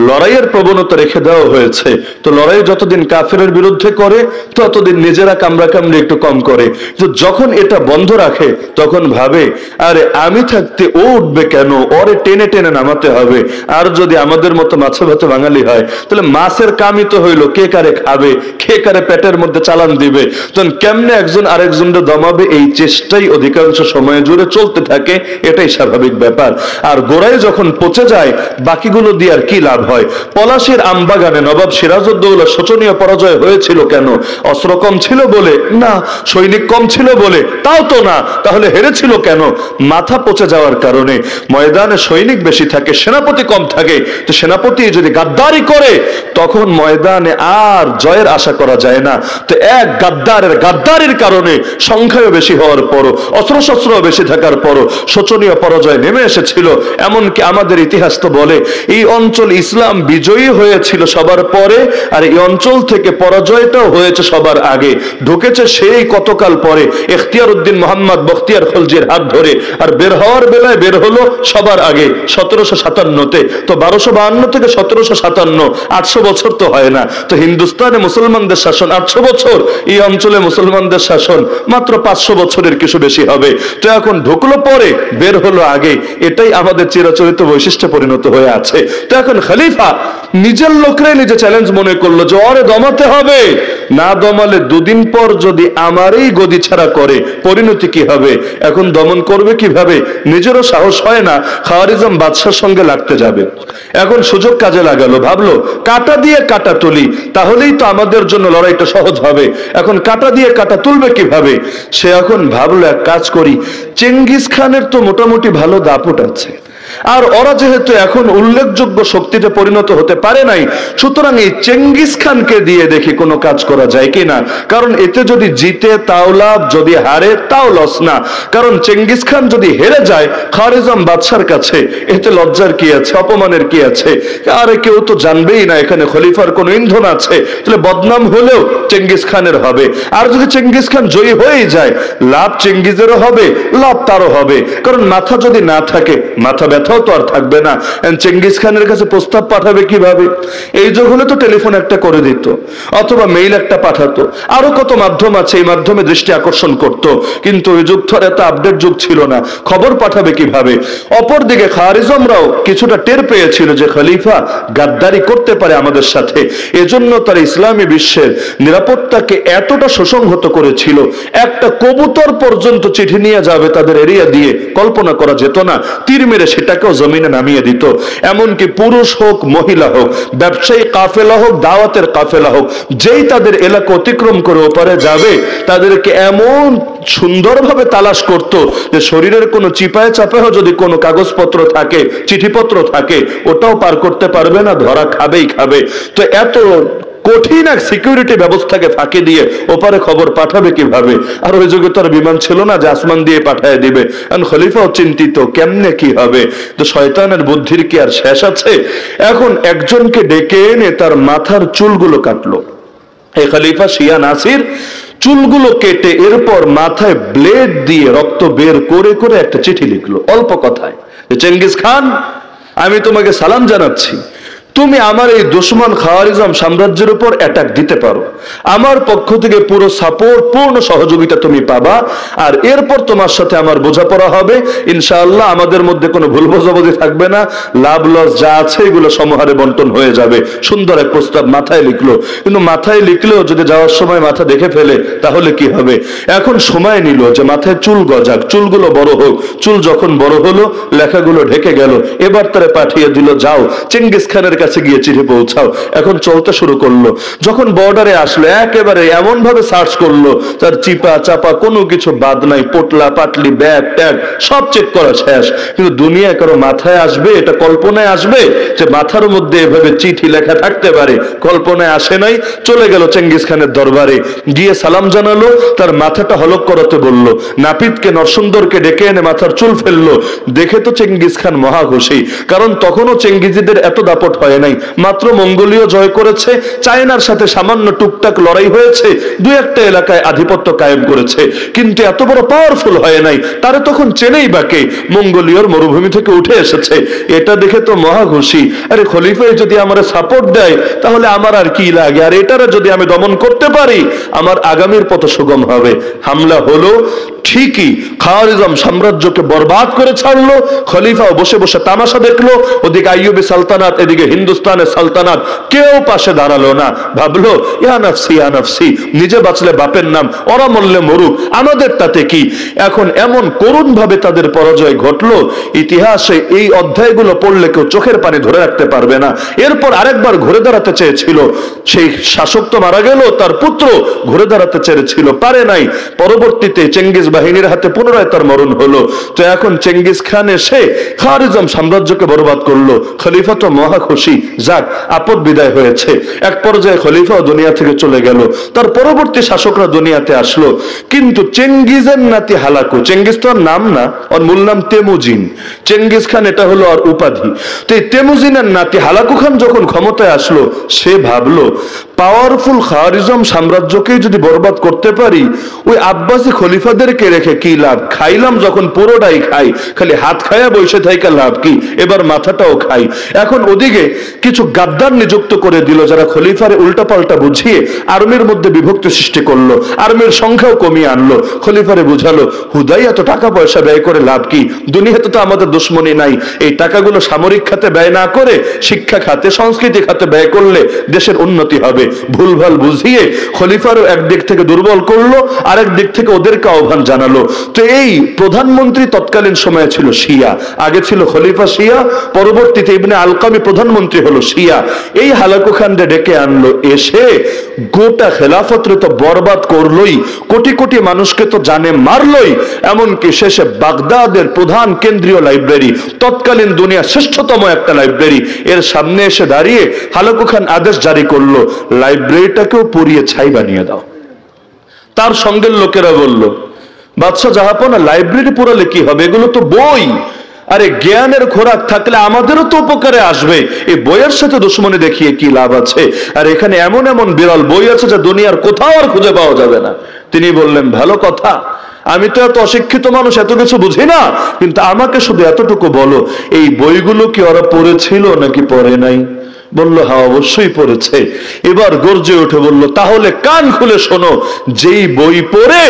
লড়াইয়ের প্রবণতা রেখে দেওয়া হয়েছে, তো লড়াই যতদিন কাফেরের বিরুদ্ধে করে ততদিন নিজেরা কামড়াকামড়ি একটু কম করে। তো যখন এটা বন্ধ রাখে তখন ভাবে আরে আমি থাকতে ও উঠবে কেন, ওরে টেনে টেনে নামাতে হবে। আর যদি আমাদের মতো মাছে ভাতে বাঙালি হয় তাহলে মাছের কামই তো হইলো কে কারে খাবে, কে কারে পেটের মধ্যে চালান দিবে, তখন কেমনে একজন আরেকজনকে দমাবে এই চেষ্টাই অধিকাংশ সময় জুড়ে চলতে থাকে। এটাই স্বাভাবিক ব্যাপার। আর গোড়ায় যখন পচে যায় বাকিগুলো দিয়ে আর কি লাভ হয়? পলাশীর আমবাগানে নবাব সিরাজউদ্দৌলা শোচনীয় পরাজয় হয়েছিল কেন? অস্ত্র কম ছিল বলে না, সৈনিক কম ছিল বলে তাও তো না, তাহলে হেরেছিল কেন? মাথা পচে যাওয়ার কারণে। ময়দানে সৈনিক বেশি থাকে, সেনাপতি কম থাকে। তো সেনাপতি যদি গাদ্দারি করে তখন ময়দানে আর জয়ের আশা করা যায় না। তো এক গাদ্দারের গাদ্দারির কারণে সংখ্যাও বেশি হওয়ার পরও, অস্ত্রশস্ত্র বেশি থাকার পরও শোচনীয় পরাজয় নেমে এসেছিল। এমনকি আমাদের ইতিহাস তো বলে এই অঞ্চল ইসলাম বিজয়ী হয়েছিল সবার পরে, আর এই অঞ্চল থেকে পরাজয়টাও হয়েছে সবার আগে। ঢুকেছে সেই কতকাল পরে ইখতিয়ার উদ্দিন মোহাম্মদ বখতিয়ার খলজির হাত ধরে, আর বের হওয়ার বেলায় বের হলো সবার আগে 1757-তে। তো 1252 থেকে 1757, 800 বছর তো হয় না। তো হিন্দুস্তানে মুসলমানদের শাসন 800 বছর, এই অঞ্চলে মুসলমানদের শাসন মাত্র 500 বছরের কিছু বেশি হবে। তো এখন ঢুকলো পরে, বের হলো আগে, এটাই আমাদের চিরাচরিত বৈশিষ্ট্যে পরিণত হয়ে আছে। তো এখন খলিফা নিজের লোকরাই নিজে চ্যালেঞ্জ মনে করলো যে ওরে দমাতে হবে, না দমালে দুদিন পর যদি আমারই গদি ছাড়া করে পরিণতি কি হবে? এখন দমন করবে কিভাবে? নিজেরও সাহস হয় না, খাওয়ারিজম বাদশার সঙ্গে লাগতে যাবে। এখন সুযোগ কাজে লাগালো, ভাবলো কাটা দিয়ে কাটা তুলি, তাহলেই তো আমাদের জন্য লড়াইটা সহজ হবে। এখন কাটা দিয়ে কাটা তুলবে কিভাবে? সে এখন ভাবলো এক কাজ করি, চেঙ্গিস খানের তো মোটামুটি ভালো দাপট আছে, আর ওরা যেহেতু এখন উল্লেখযোগ্য শক্তিতে পরিণত হতে পারে নাই, সুতরাং এই চেঙ্গিস খানকে দিয়ে দেখি কোনো কাজ করা যায় কিনা। কারণ এতে যদি জিতে তাও লাভ, যদি হারে তাও লস না। কারণ চেঙ্গিস খান যদি হেরে যায় খাওয়ারিজম বাদশার কাছে, এতে লজ্জার কি আছে, অপমানের কি আছে? আরে কেউ তো জানবেই না এখানে খলিফার কোনো ইন্ধন আছে, তাহলে বদনাম হলেও চেঙ্গিস খানের হবে। আর যদি চেঙ্গিস খান জয়ী হয়েই যায়, লাভ চেঙ্গিজেরও হবে, লাভ তারও হবে। কারণ মাথা যদি না থাকে, মাথা ব্যথাও তো আর থাকবে না। চেঙ্গিস খানের কাছে প্রস্তাব পাঠাবে কিভাবে? এই যোগ হলে তো টেলিফোন একটা করে দিত, অথবা মেইল একটা পাঠাতো, আরো কত মাধ্যম আছে, এই মাধ্যমে দৃষ্টি আকর্ষণ করত। কিন্তু ওই যুগ তো এত আপডেট যুগ ছিল না, খবর পাঠাবে কিভাবে? অপরদিকে খাওয়ারিজমরাও কিছুটা টের পেয়েছিল যে খলিফা গাদ্দারি করতে পারে আমাদের সাথে, এজন্য তারা ইসলামী বিশ্বের নিরাপত্তাকে এতটা সুসংহত করেছিল, একটা কবুতর পর্যন্ত চিঠি নিয়ে যাবে তাদের এরিয়া দিয়ে কল্পনা করা যেত না, তীর মেরে সেটাকেও জমিনে নামিয়ে দিত। এমনকি পুরুষ হোক মহিলা হোক, ব্যবসায়ী কাফেলা হোক দাওয়াতের কাফেলা হোক, যেই তাদের এলাকা অতিক্রম করে ওপারে যাবে তাদেরকে এমন সুন্দরভাবে তালাশ করত যে শরীরের কোনো চিপায় চাপায়ও যদি কোনো কাগজপত্র থাকে, চিঠিপত্র থাকে, ওটাও পার করতে পারবে না, ধরা খাবেই খাবে। তো এত কঠিন এক সিকিউরিটি ব্যবস্থাকে ফাঁকি দিয়ে ওপারে খবর পাঠাবে কিভাবে? আর ওই যুগে তো আর বিমান ছিল না যে আসমান দিয়ে পাঠিয়ে দিবে। এখন খলিফাও চিন্তিত কেমনে কি হবে। তো শয়তানের বুদ্ধির কি আর শেষ আছে? এখন একজনকে ডেকে এনে তার মাথার চুলগুলো কাটলো। এই খলিফা শিয়া নাসির চুলগুলো কেটে এরপর মাথায় ব্লেড দিয়ে রক্ত বের করে করে একটা চিঠি লিখলো অল্প কথায়, যে চেঙ্গিস খান, আমি তোমাকে সালাম জানাচ্ছি, তুমি আমার এই দুশমন খাওয়ারিজম সাম্রাজ্যের উপর অ্যাটাক দিতে পারো, আমার পক্ষ থেকে পুরো সাপোর্ট, পূর্ণ সহযোগিতা তুমি পাবা, আর এরপর তোমার সাথে আমার বোঝাপড়া হবে, ইনশাআল্লাহ আমাদের মধ্যে কোনো ভুল বোঝাবুঝি থাকবে না, লাভ লস যা আছে এগুলো সমহারে বন্টন হয়ে যাবে। সুন্দর এক প্রস্তাব মাথায় লিখলো, কিন্তু মাথায় লিখলেও যদি যাওয়ার সময় মাথা দেখে ফেলে তাহলে কি হবে? এখন সময় নিল যে মাথায় চুল গজাক, চুলগুলো বড় হোক। চুল যখন বড় হলো, লেখাগুলো ঢেকে গেল, এবার তারা পাঠিয়ে দিল, যাও চেঙ্গিস খানের কাছে গিয়ে চিঠি পৌঁছাও। এখন চলতে শুরু করলো, যখন বর্ডারে আসলো একেবারে এমন ভাবে সার্চ করলো, তার চিপা চাপা কোনো কিছু বাদ নাই, পোটলা পাটলি ব্যাগ ট্যাগ সব চেক করা শেষ। কিন্তু দুনিয়া কারো মাথায় আসবে, এটা কল্পনায় আসবে যে মাথার মধ্যে এভাবে চিঠি লেখা থাকতে পারে? কল্পনায় আসে নাই। চলে গেল চেঙ্গিস খানের দরবারে, গিয়ে সালাম জানালো, তার মাথাটা হলক করাতে বলল, নাপিতকে নরসুন্দরকে ডেকে এনে মাথার চুল ফেললো। দেখে তো চেঙ্গিস খান মহা খুশি, কারণ তখনও চেঙ্গিজিদের এত দাপট হয় নাই, মাত্র মঙ্গোলীয় জয় করেছে, চায়নার সাথে সামান্য টুকটাক লড়াই হয়েছে, দুই একটা এলাকায় আধিপত্য কায়েম করেছে, কিন্তু এত বড় পাওয়ারফুল হয় নাই। তারে তখন চেনেই বাকে, মঙ্গোলীয়র মরুভূমি থেকে উঠে এসেছে। এটা দেখে তো মহা খুশি, আরে খলিফাই যদি আমার সাপোর্ট দেয় তাহলে আমার আর কি লাগে, আর এটারে যদি আমি দমন করতে পারি আমার আগামীর পথ সুগম হবে। হামলা হলো, ঠিকই খাওয়ারিজম সাম্রাজ্যকে বরবাদ করে ছাড়লো। খলিফাও বসে বসে তামাশা দেখলো, ওদিকে আইয়ুবী সালতানাত, এদিকে হিন্দুস্তানের সালতানাত, কেউ পাশে দাঁড়ালো না। ভাবলো ইয়া নাফসি ইয়া নাফসি, নিজে বাঁচলে বাপের নাম, ওরা মরলে মরুক, আমাদের তাতে কি। এখন এমন করুণ ভাবে তাদের পরাজয় ঘটলো, ইতিহাসে এই অধ্যায়গুলো পড়লে কেউ চোখের পানি ধরে রাখতে পারবে না। এরপর আরেকবার ঘুরে দাঁড়াতে চেয়েছিল, সেই শাসক তো মারা গেল, তার পুত্র ঘুরে দাঁড়াতে চেয়েছিল, পারে নাই। পরবর্তীতে চেঙ্গিস বাহিনীর হাতে পুনরায় তার মরণ হলো। তো এখন চেঙ্গিস খান এসে খাওয়ারিজম সাম্রাজ্যকে বরবাদ করলো। খলিফা তো মহা খুশি, যাক আপদ বিদায় হয়েছে। এক পর্যায়ে খলিফাও দুনিয়া থেকে চলে গেল, তার পরবর্তী শাসকরা দুনিয়াতে আসলো। কিন্তু চেঙ্গিজের নাতি হালাকু, চেঙ্গিস তো আর নাম না, ওর মূল নাম তেমুজিন, চেঙ্গিস খান এটা হলো আর উপাধি। তো এই তেমুজিনের নাতি হালাকু খান যখন ক্ষমতায় আসলো, সে ভাবলো পাওয়ারফুল খাওয়ারিজম সাম্রাজ্যকে যদি বরবাদ করতে পারি, ওই আব্বাসী খলিফাদেরকে রেখে কি লাভ? খাইলাম যখন পুরোটাই খাই, খালি হাত খায়া বসে থাকা লাভ কি? এবার মাথাটাও খাই। এখন ওদিকে কিছু গাদ্দার নিযুক্ত করে দিল, যারা খলিফারে উল্টাপাল্টা বুঝিয়ে আর্মির মধ্যে বিভক্তি সৃষ্টি করলো, আর্মির সংখ্যাও কমিয়ে আনলো। খলিফারে বুঝালো হুদাই এত টাকা পয়সা ব্যয় করে লাভ কি? দুনিয়াতে তো আমাদের দুশ্মনী নাই, এই টাকাগুলো সামরিক খাতে ব্যয় না করে শিক্ষা খাতে, সংস্কৃতি খাতে ব্যয় করলে দেশের উন্নতি হবে। ভুলভাল বুঝিয়ে খলিফারও একদিক থেকে দুর্বল করলো, আরেক দিক থেকে ওদেরকে আহ্বান জানালো। তো এই প্রধানমন্ত্রী তৎকালীন সময়ে ছিল শিয়া, আগে ছিল খলিফা শিয়া, পরবর্তীতে ইবনে আলকামি প্রধানমন্ত্রী হলো শিয়া। এই হালাকু খানকে ডেকে আনলো, এসে গোটা খেলাফতরে তো বরবাদ করলোই, কোটি কোটি মানুষকে তো জানে মারলোই, এমনকি শেষে বাগদাদের প্রধান কেন্দ্রীয় লাইব্রেরি, তৎকালীন দুনিয়া শ্রেষ্ঠতম একটা লাইব্রেরি, এর সামনে এসে দাঁড়িয়ে হালাকু খান আদেশ জারি করলো, লাইব্রেরিটাকেও পুড়িয়ে ছাই বানিয়ে দাও। তার সঙ্গের লোকেরা বলল, বাদশাহ জাহাপনা লাইব্রেরি পুরালে কি হবে, এগুলো তো বই, আরে জ্ঞানের খোরাক থাকলে আমাদেরও তো উপকারে আসবে, এই বইয়ের সাথে দুশ্মনী দেখিয়ে কি লাভ আছে? আর এখানে এমন এমন বিরল বই আছে যা দুনিয়ার কোথাও আর খুঁজে পাওয়া যাবে না। তিনি বললেন ভালো কথা, আমি তো এত অশিক্ষিত মানুষ, এত কিছু বুঝি না, কিন্তু আমাকে শুধু এতটুকু বলো, এই বইগুলো কি ওরা পড়েছিল নাকি পড়ে নাই? বলল হ্যাঁ অবশ্যই পড়েছে। এবার গর্জে উঠে বলল, তাহলে কান খুলে শোনো, যেই বই পড়ে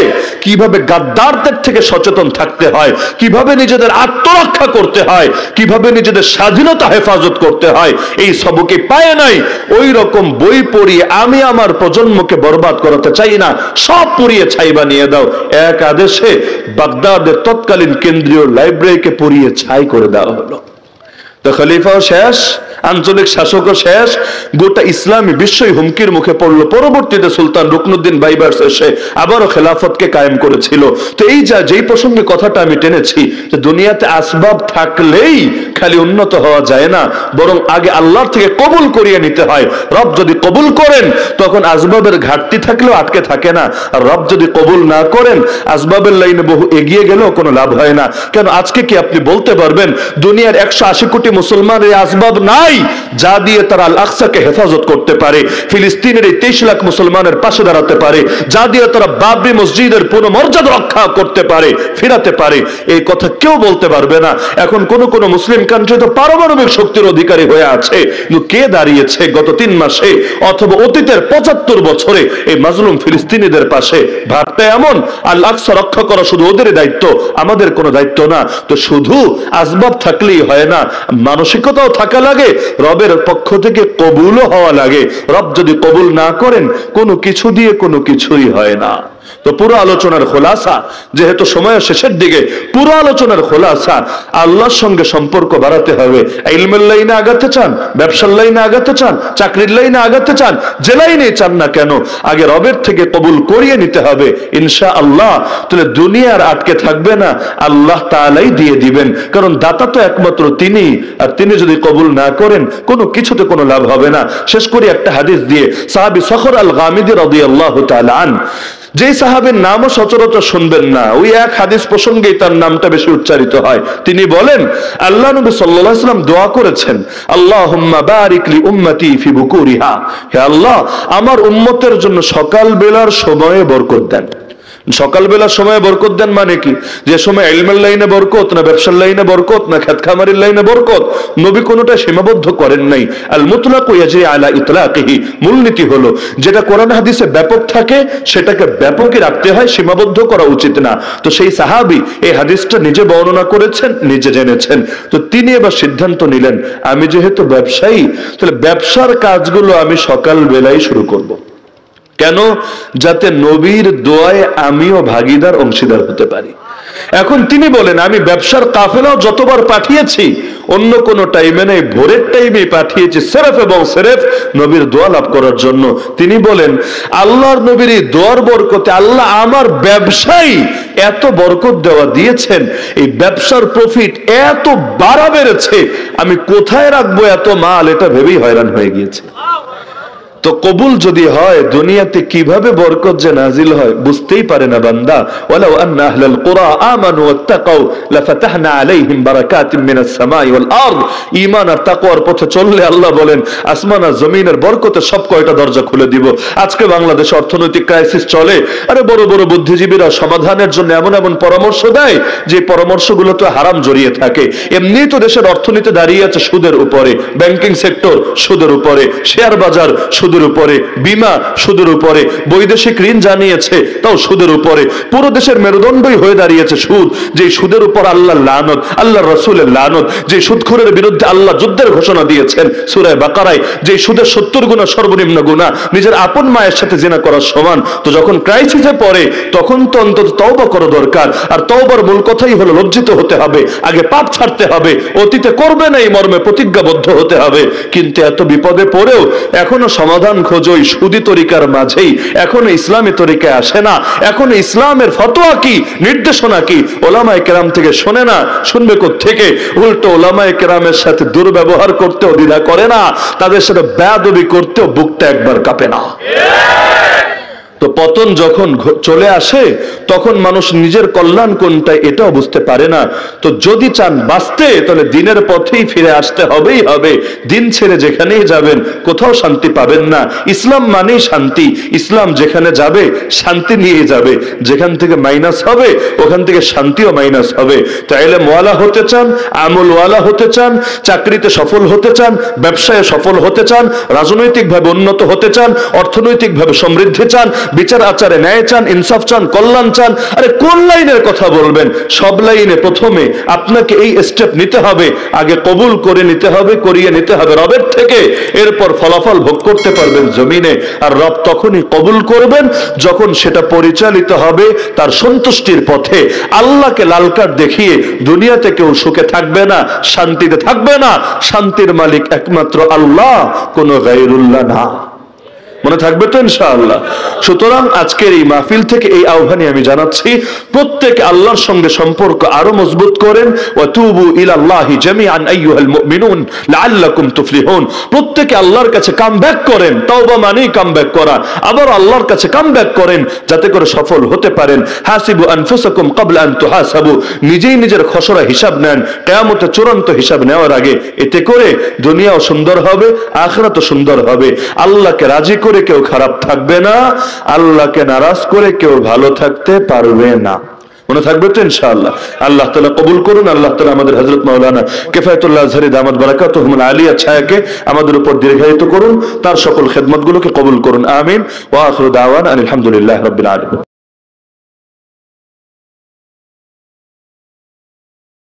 কিভাবে গাদ্দারদের থেকে সচেতন থাকতে হয়, কিভাবে নিজেদের আত্মরক্ষা করতে হয়, কিভাবে নিজেদের স্বাধীনতা হেফাজত করতে হয়, এই সবকে পায় নাই, ওই রকম বই পড়িয়ে আমি আমার প্রজন্মকে বরবাদ করাতে চাই না, সব পুড়িয়ে ছাই বানিয়ে দাও। এক আদেশে বাগদাদের তৎকালীন কেন্দ্রীয় লাইব্রেরিকে পুড়িয়ে ছাই করে দেওয়া হলো। তো খলিফাও শেষ, আঞ্চলিক শাসকও শেষ, গোটা ইসলামী বিশ্বই হুমকির মুখে পড়লো। পরবর্তীতে সুলতান রুকনুদ্দিন বাইবার্স এসে আবারও খেলাফতকে কায়েম করেছিল। তো এই যেই প্রসঙ্গে কথাটা আমি টেনেছি, যে দুনিয়াতে আসবাব থাকলেই খালি উন্নত হওয়া যায় না, বরং আগে আল্লাহর থেকে কবুল করিয়ে নিতে হয়। রব যদি কবুল করেন তখন আসবাবের ঘাটতি থাকলেও আটকে থাকে না, আর রব যদি কবুল না করেন আসবাবের লাইনে বহু এগিয়ে গেলেও কোনো লাভ হয় না। কেন আজকে কি আপনি বলতে পারবেন দুনিয়ার 180 কোটি মুসলমান এই আসবাব নাই? নাই যা দিয়ে তারা আল আকসাকে হেফাজত করতে পারে, ফিলিস্তিনের এই 23 লাখ মুসলমানের পাশে দাঁড়াতে পারে, যা দিয়ে তারা বাবরি মসজিদের পুনঃমর্যাদা রক্ষা করতে পারে, ফিরাতে পারে, এই কথা কেউ বলতে পারবে না। এখন কোন কোন মুসলিম কান্ট্রি তো পারমাণবিক শক্তির অধিকারী হয়ে আছে, কিন্তু কে দাঁড়িয়েছে গত 3 মাসে অথবা অতীতের 75 বছরে এই মাজলুম ফিলিস্তিনিদের পাশে? ভাবতে এমন আল আকসা রক্ষা করা শুধু ওদেরই দায়িত্ব, আমাদের কোনো দায়িত্ব না। তো শুধু আসবাব থাকলেই হয় না, মানসিকতাও থাকা লাগে, রবের পক্ষ থেকে কবুলও হওয়া লাগে। রব যদি কবুল না করেন কোনো কিছু দিয়ে কোনো কিছুই হয় না। তো পুরো আলোচনার খোলাসা, যেহেতু সময়ের শেষের দিকে, পুরো আলোচনার খোলাসা আল্লাহর সঙ্গে সম্পর্ক বাড়াতে হবে। ইলমের লাইনে আগাতে চান, ব্যবসার লাইনে আগাতে চান, চাকরির লাইনে আগাতে চান, যে লাইনে চান না কেন, আগে রবের থেকে কবুল করিয়ে নিতে হবে ইনশাআল্লাহ। তাহলে দুনিয়ার আটকে থাকবে না, আল্লাহ তাআলাই দিয়ে দিবেন। কারণ দাতা তো একমাত্র তিনি, আর তিনি যদি কবুল না করেন কোনো কিছুতে কোনো লাভ হবে না। শেষ করি একটা হাদিস দিয়ে। সাহাবী সখর আল গামিদি রাদিয়াল্লাহু তাআলা আন, যে সাহাবীর নামও সচরাচর শুনবেন না, ওই এক হাদিস প্রসঙ্গেই তার নামটা বেশি উচ্চারিত হয়। তিনি বলেন, আল্লাহ নবী সাল্লাল্লাহু আলাইহি ওয়াসাল্লাম দোয়া করেছেন, আল্লাহুম্মা বারিক লি উম্মতি ফি বুকুরিহা, হে আল্লাহ আমার উম্মতের জন্য সকাল বেলার সময়ে বরকত দেন। সকালবেলার সময়ে বরকত দেন মানে কি? যে সময় ইলমের লাইনে বরকত, না ব্যবসার লাইনে বরকত, না খেত খামারের লাইনে বরকত, নবী কোনোটা সীমাবদ্ধ করেন নাই। আল মুতলাকু ইয়াজরি আলা ইতলাকিহি, মূলনীতি হলো যেটা কোরআন হাদিসে ব্যাপক থাকে সেটাকে ব্যাপকই রাখতে হয়, সীমাবদ্ধ করা উচিত না। তো সেই সাহাবী এই হাদিসটা নিজে বর্ণনা করেছেন, নিজে জেনেছেন। তো তিনি এবার সিদ্ধান্ত নিলেন, আমি যেহেতু ব্যবসায়ী, তাহলে ব্যবসার কাজগুলো আমি সকাল বেলায় শুরু করব। কেন? যাতে নবীর দোয়ায় আমিও ভাগীদার, অংশীদার হতে পারি। এখন তিনি বলেন, আমি ব্যবসার কাফেলাও যতবার পাঠিয়েছি অন্য কোন টাইমে নেই, ভোরের টাইমে পাঠিয়েছি সেরেফ এবং সেরেফ নবীর দোয়া লাভ করার জন্য। তিনি বলেন, আল্লাহর নবীর এই দোয়ার বরকতে আল্লাহ আমার ব্যবসায় এত বরকত দেওয়া দিয়েছেন, এই ব্যবসার প্রফিট এত বাড়া বেড়েছে, আমি কোথায় রাখবো এত মাল, এটা ভেবেই হয়রান হয়ে গিয়েছে। তো কবুল যদি হয়, দুনিয়াতে কিভাবে বরকত যে নাজিল হয় বুঝতেই পারে না বান্দা। ওয়ালাউ আন্না আহলাল কুরা আমানু ওয়াত্তাকাউ লাফাতাহনা আলাইহিম বারাকাতিম মিনাস সামাই ওয়াল আরদ, ঈমান আর তাকওয়ার পথে চললে আল্লাহ বলেন আসমান আর জমিনের বরকতে সব কয়টা দরজা খুলে দিব। আজকে বাংলাদেশে অর্থনৈতিক ক্রাইসিস চলে, আরে বড় বড় বুদ্ধিজীবীরা সমাধানের জন্য এমন এমন পরামর্শ দেয় যে পরামর্শগুলো তো হারাম জড়িয়ে থাকে। এমনি তো দেশের অর্থনীতি দাঁড়িয়ে আছে সুদের উপরে, ব্যাংকিং সেক্টর সুদের উপরে, শেয়ার বাজার সুদের উপরে, বীমা সুদের উপরে, বৈদেশিক ঋণ জানিয়েছে তাও সুদের উপরে। পুরো দেশের মেরুদণ্ডই হয়ে দাঁড়িয়েছে সুদ। যে সুদের উপর আল্লাহর লানত, আল্লাহর রাসূলের লানত, যে সুদখোরের বিরুদ্ধে আল্লাহ যুদ্ধের ঘোষণা দিয়েছেন সূরা বাকারায়, যে সুদের 70 গুণা সর্বনিম্ন গুণা, নিজের আপন মায়ের সাথে জিনা করার সমান। তো যখন ক্রাইসিসে পড়ে তখন তো অন্তত তওবা করা দরকার। আর তওবার মূল কথাই হলো লজ্জিত হতে হবে, আগে পাপ ছাড়তে হবে, অতীতে করবে না এই মর্মে প্রতিজ্ঞাবদ্ধ হতে হবে। কিন্তু এত বিপদে পড়েও এখনো সমাধান খোঁজো ওই সুদি তরিকার মাঝেই, এখনো ইসলামী তরিকায় আসে না। এখন ইসলামের ফতোয়া কি, নির্দেশনা কি ওলামায়ে কেরাম থেকে শোনে না, শুনবে কোত্থেকে? উল্টো ওলামায়ে কেরামের সাথে দুর্ব্যবহার করতেও দ্বিধা করে না, তাদের সাথে বেয়াদবি করতেও বুকটা একবার কাঁপে না। তো পতন যখন চলে আসে তখন মানুষ নিজের কল্যাণ কোনটা এটাও বুঝতে পারে না। তো যদি চান বাঁচতে, তাহলে দিনের পথেই ফিরে আসতে হবেই হবে। দিন ছেড়ে যেখানেই যাবেন কোথাও শান্তি পাবেন না। ইসলাম মানেই শান্তি, ইসলাম যেখানে যাবে শান্তি নিয়ে যাবে, যেখান থেকে মাইনাস হবে ওখান থেকে শান্তিও মাইনাস হবে। তো ইলমওয়ালা হতে চান, আমলওয়ালা হতে চান, চাকরিতে সফল হতে চান, ব্যবসায় সফল হতে চান, রাজনৈতিকভাবে উন্নত হতে চান, অর্থনৈতিকভাবে সমৃদ্ধি চান, বিচার আচারে ন্যায় চান, ইনসাফ চান, কল্যাণ চান, আরে কোন লাইনের কথা বলবেন? সব লাইনে প্রথমে আপনাকে এই স্টেপ নিতে হবে, আগে কবুল করে নিতে হবে, করিয়ে নিতে হবে রবের থেকে, এরপর ফলাফল ভোগ করতে পারবেন জমিনে। আর রব তখনই কবুল করবেন যখন সেটা পরিচালিত হবে তার সন্তুষ্টির পথে। আল্লাহকে লাল কার্ড দেখিয়ে দুনিয়াতে কেউ সুখে থাকবে না, শান্তিতে থাকবে না। শান্তির মালিক একমাত্র আল্লাহ, কোনো গায়রুল্লাহ না। মনে থাকবে তো ইনশাআল্লাহ। সুতরাং আজকের এই মাহফিল থেকে এই আহ্বানই আমি জানাচ্ছি, প্রত্যেকে আল্লাহর সঙ্গে সম্পর্ক আরো মজবুত করেন। ওয়াতুবু ইলাল্লাহি জামিআন আইয়ুহাল মুমিনুন লাআল্লাকুম তুফলিহুন। প্রত্যেকে আল্লাহর কাছে কামব্যাক করেন। তওবা মানেই কামব্যাক করা। আবার আল্লাহর কাছে কামব্যাক করেন যাতে করে সফল হতে পারেন। হাসিবু আনফুসাকুম ক্বাবলা আন তুহাসাবু। নিজেই নিজের খসড়া হিসাব নেন কিয়ামতে চূড়ান্ত হিসাব নেওয়ার আগে। এতে করে দুনিয়াও সুন্দর হবে, আখিরাতও সুন্দর হবে। আল্লাহকে রাজি করে কেউ খারাপ থাকবে না, আল্লাহকে নারাজ করে কেউ ভালো থাকতে পারবে না। মনে থাকবে তো ইনশাআল্লাহ। আল্লাহ তাআলা কবুল করুন। আল্লাহ তাআলা আমাদের হযরত মাওলানা কিফায়াতুল্লাহ আজহারী দামাত বারাকাতুহুমুল আলিয়া ছায়াকে আমাদের উপর দীর্ঘায়িত করুন, তার সকল খেদমতগুলোকে কবুল করুন। আমিন। ওয়া আখিরু দাওয়ানা আলহামদুলিল্লাহি রাব্বিল আলামিন।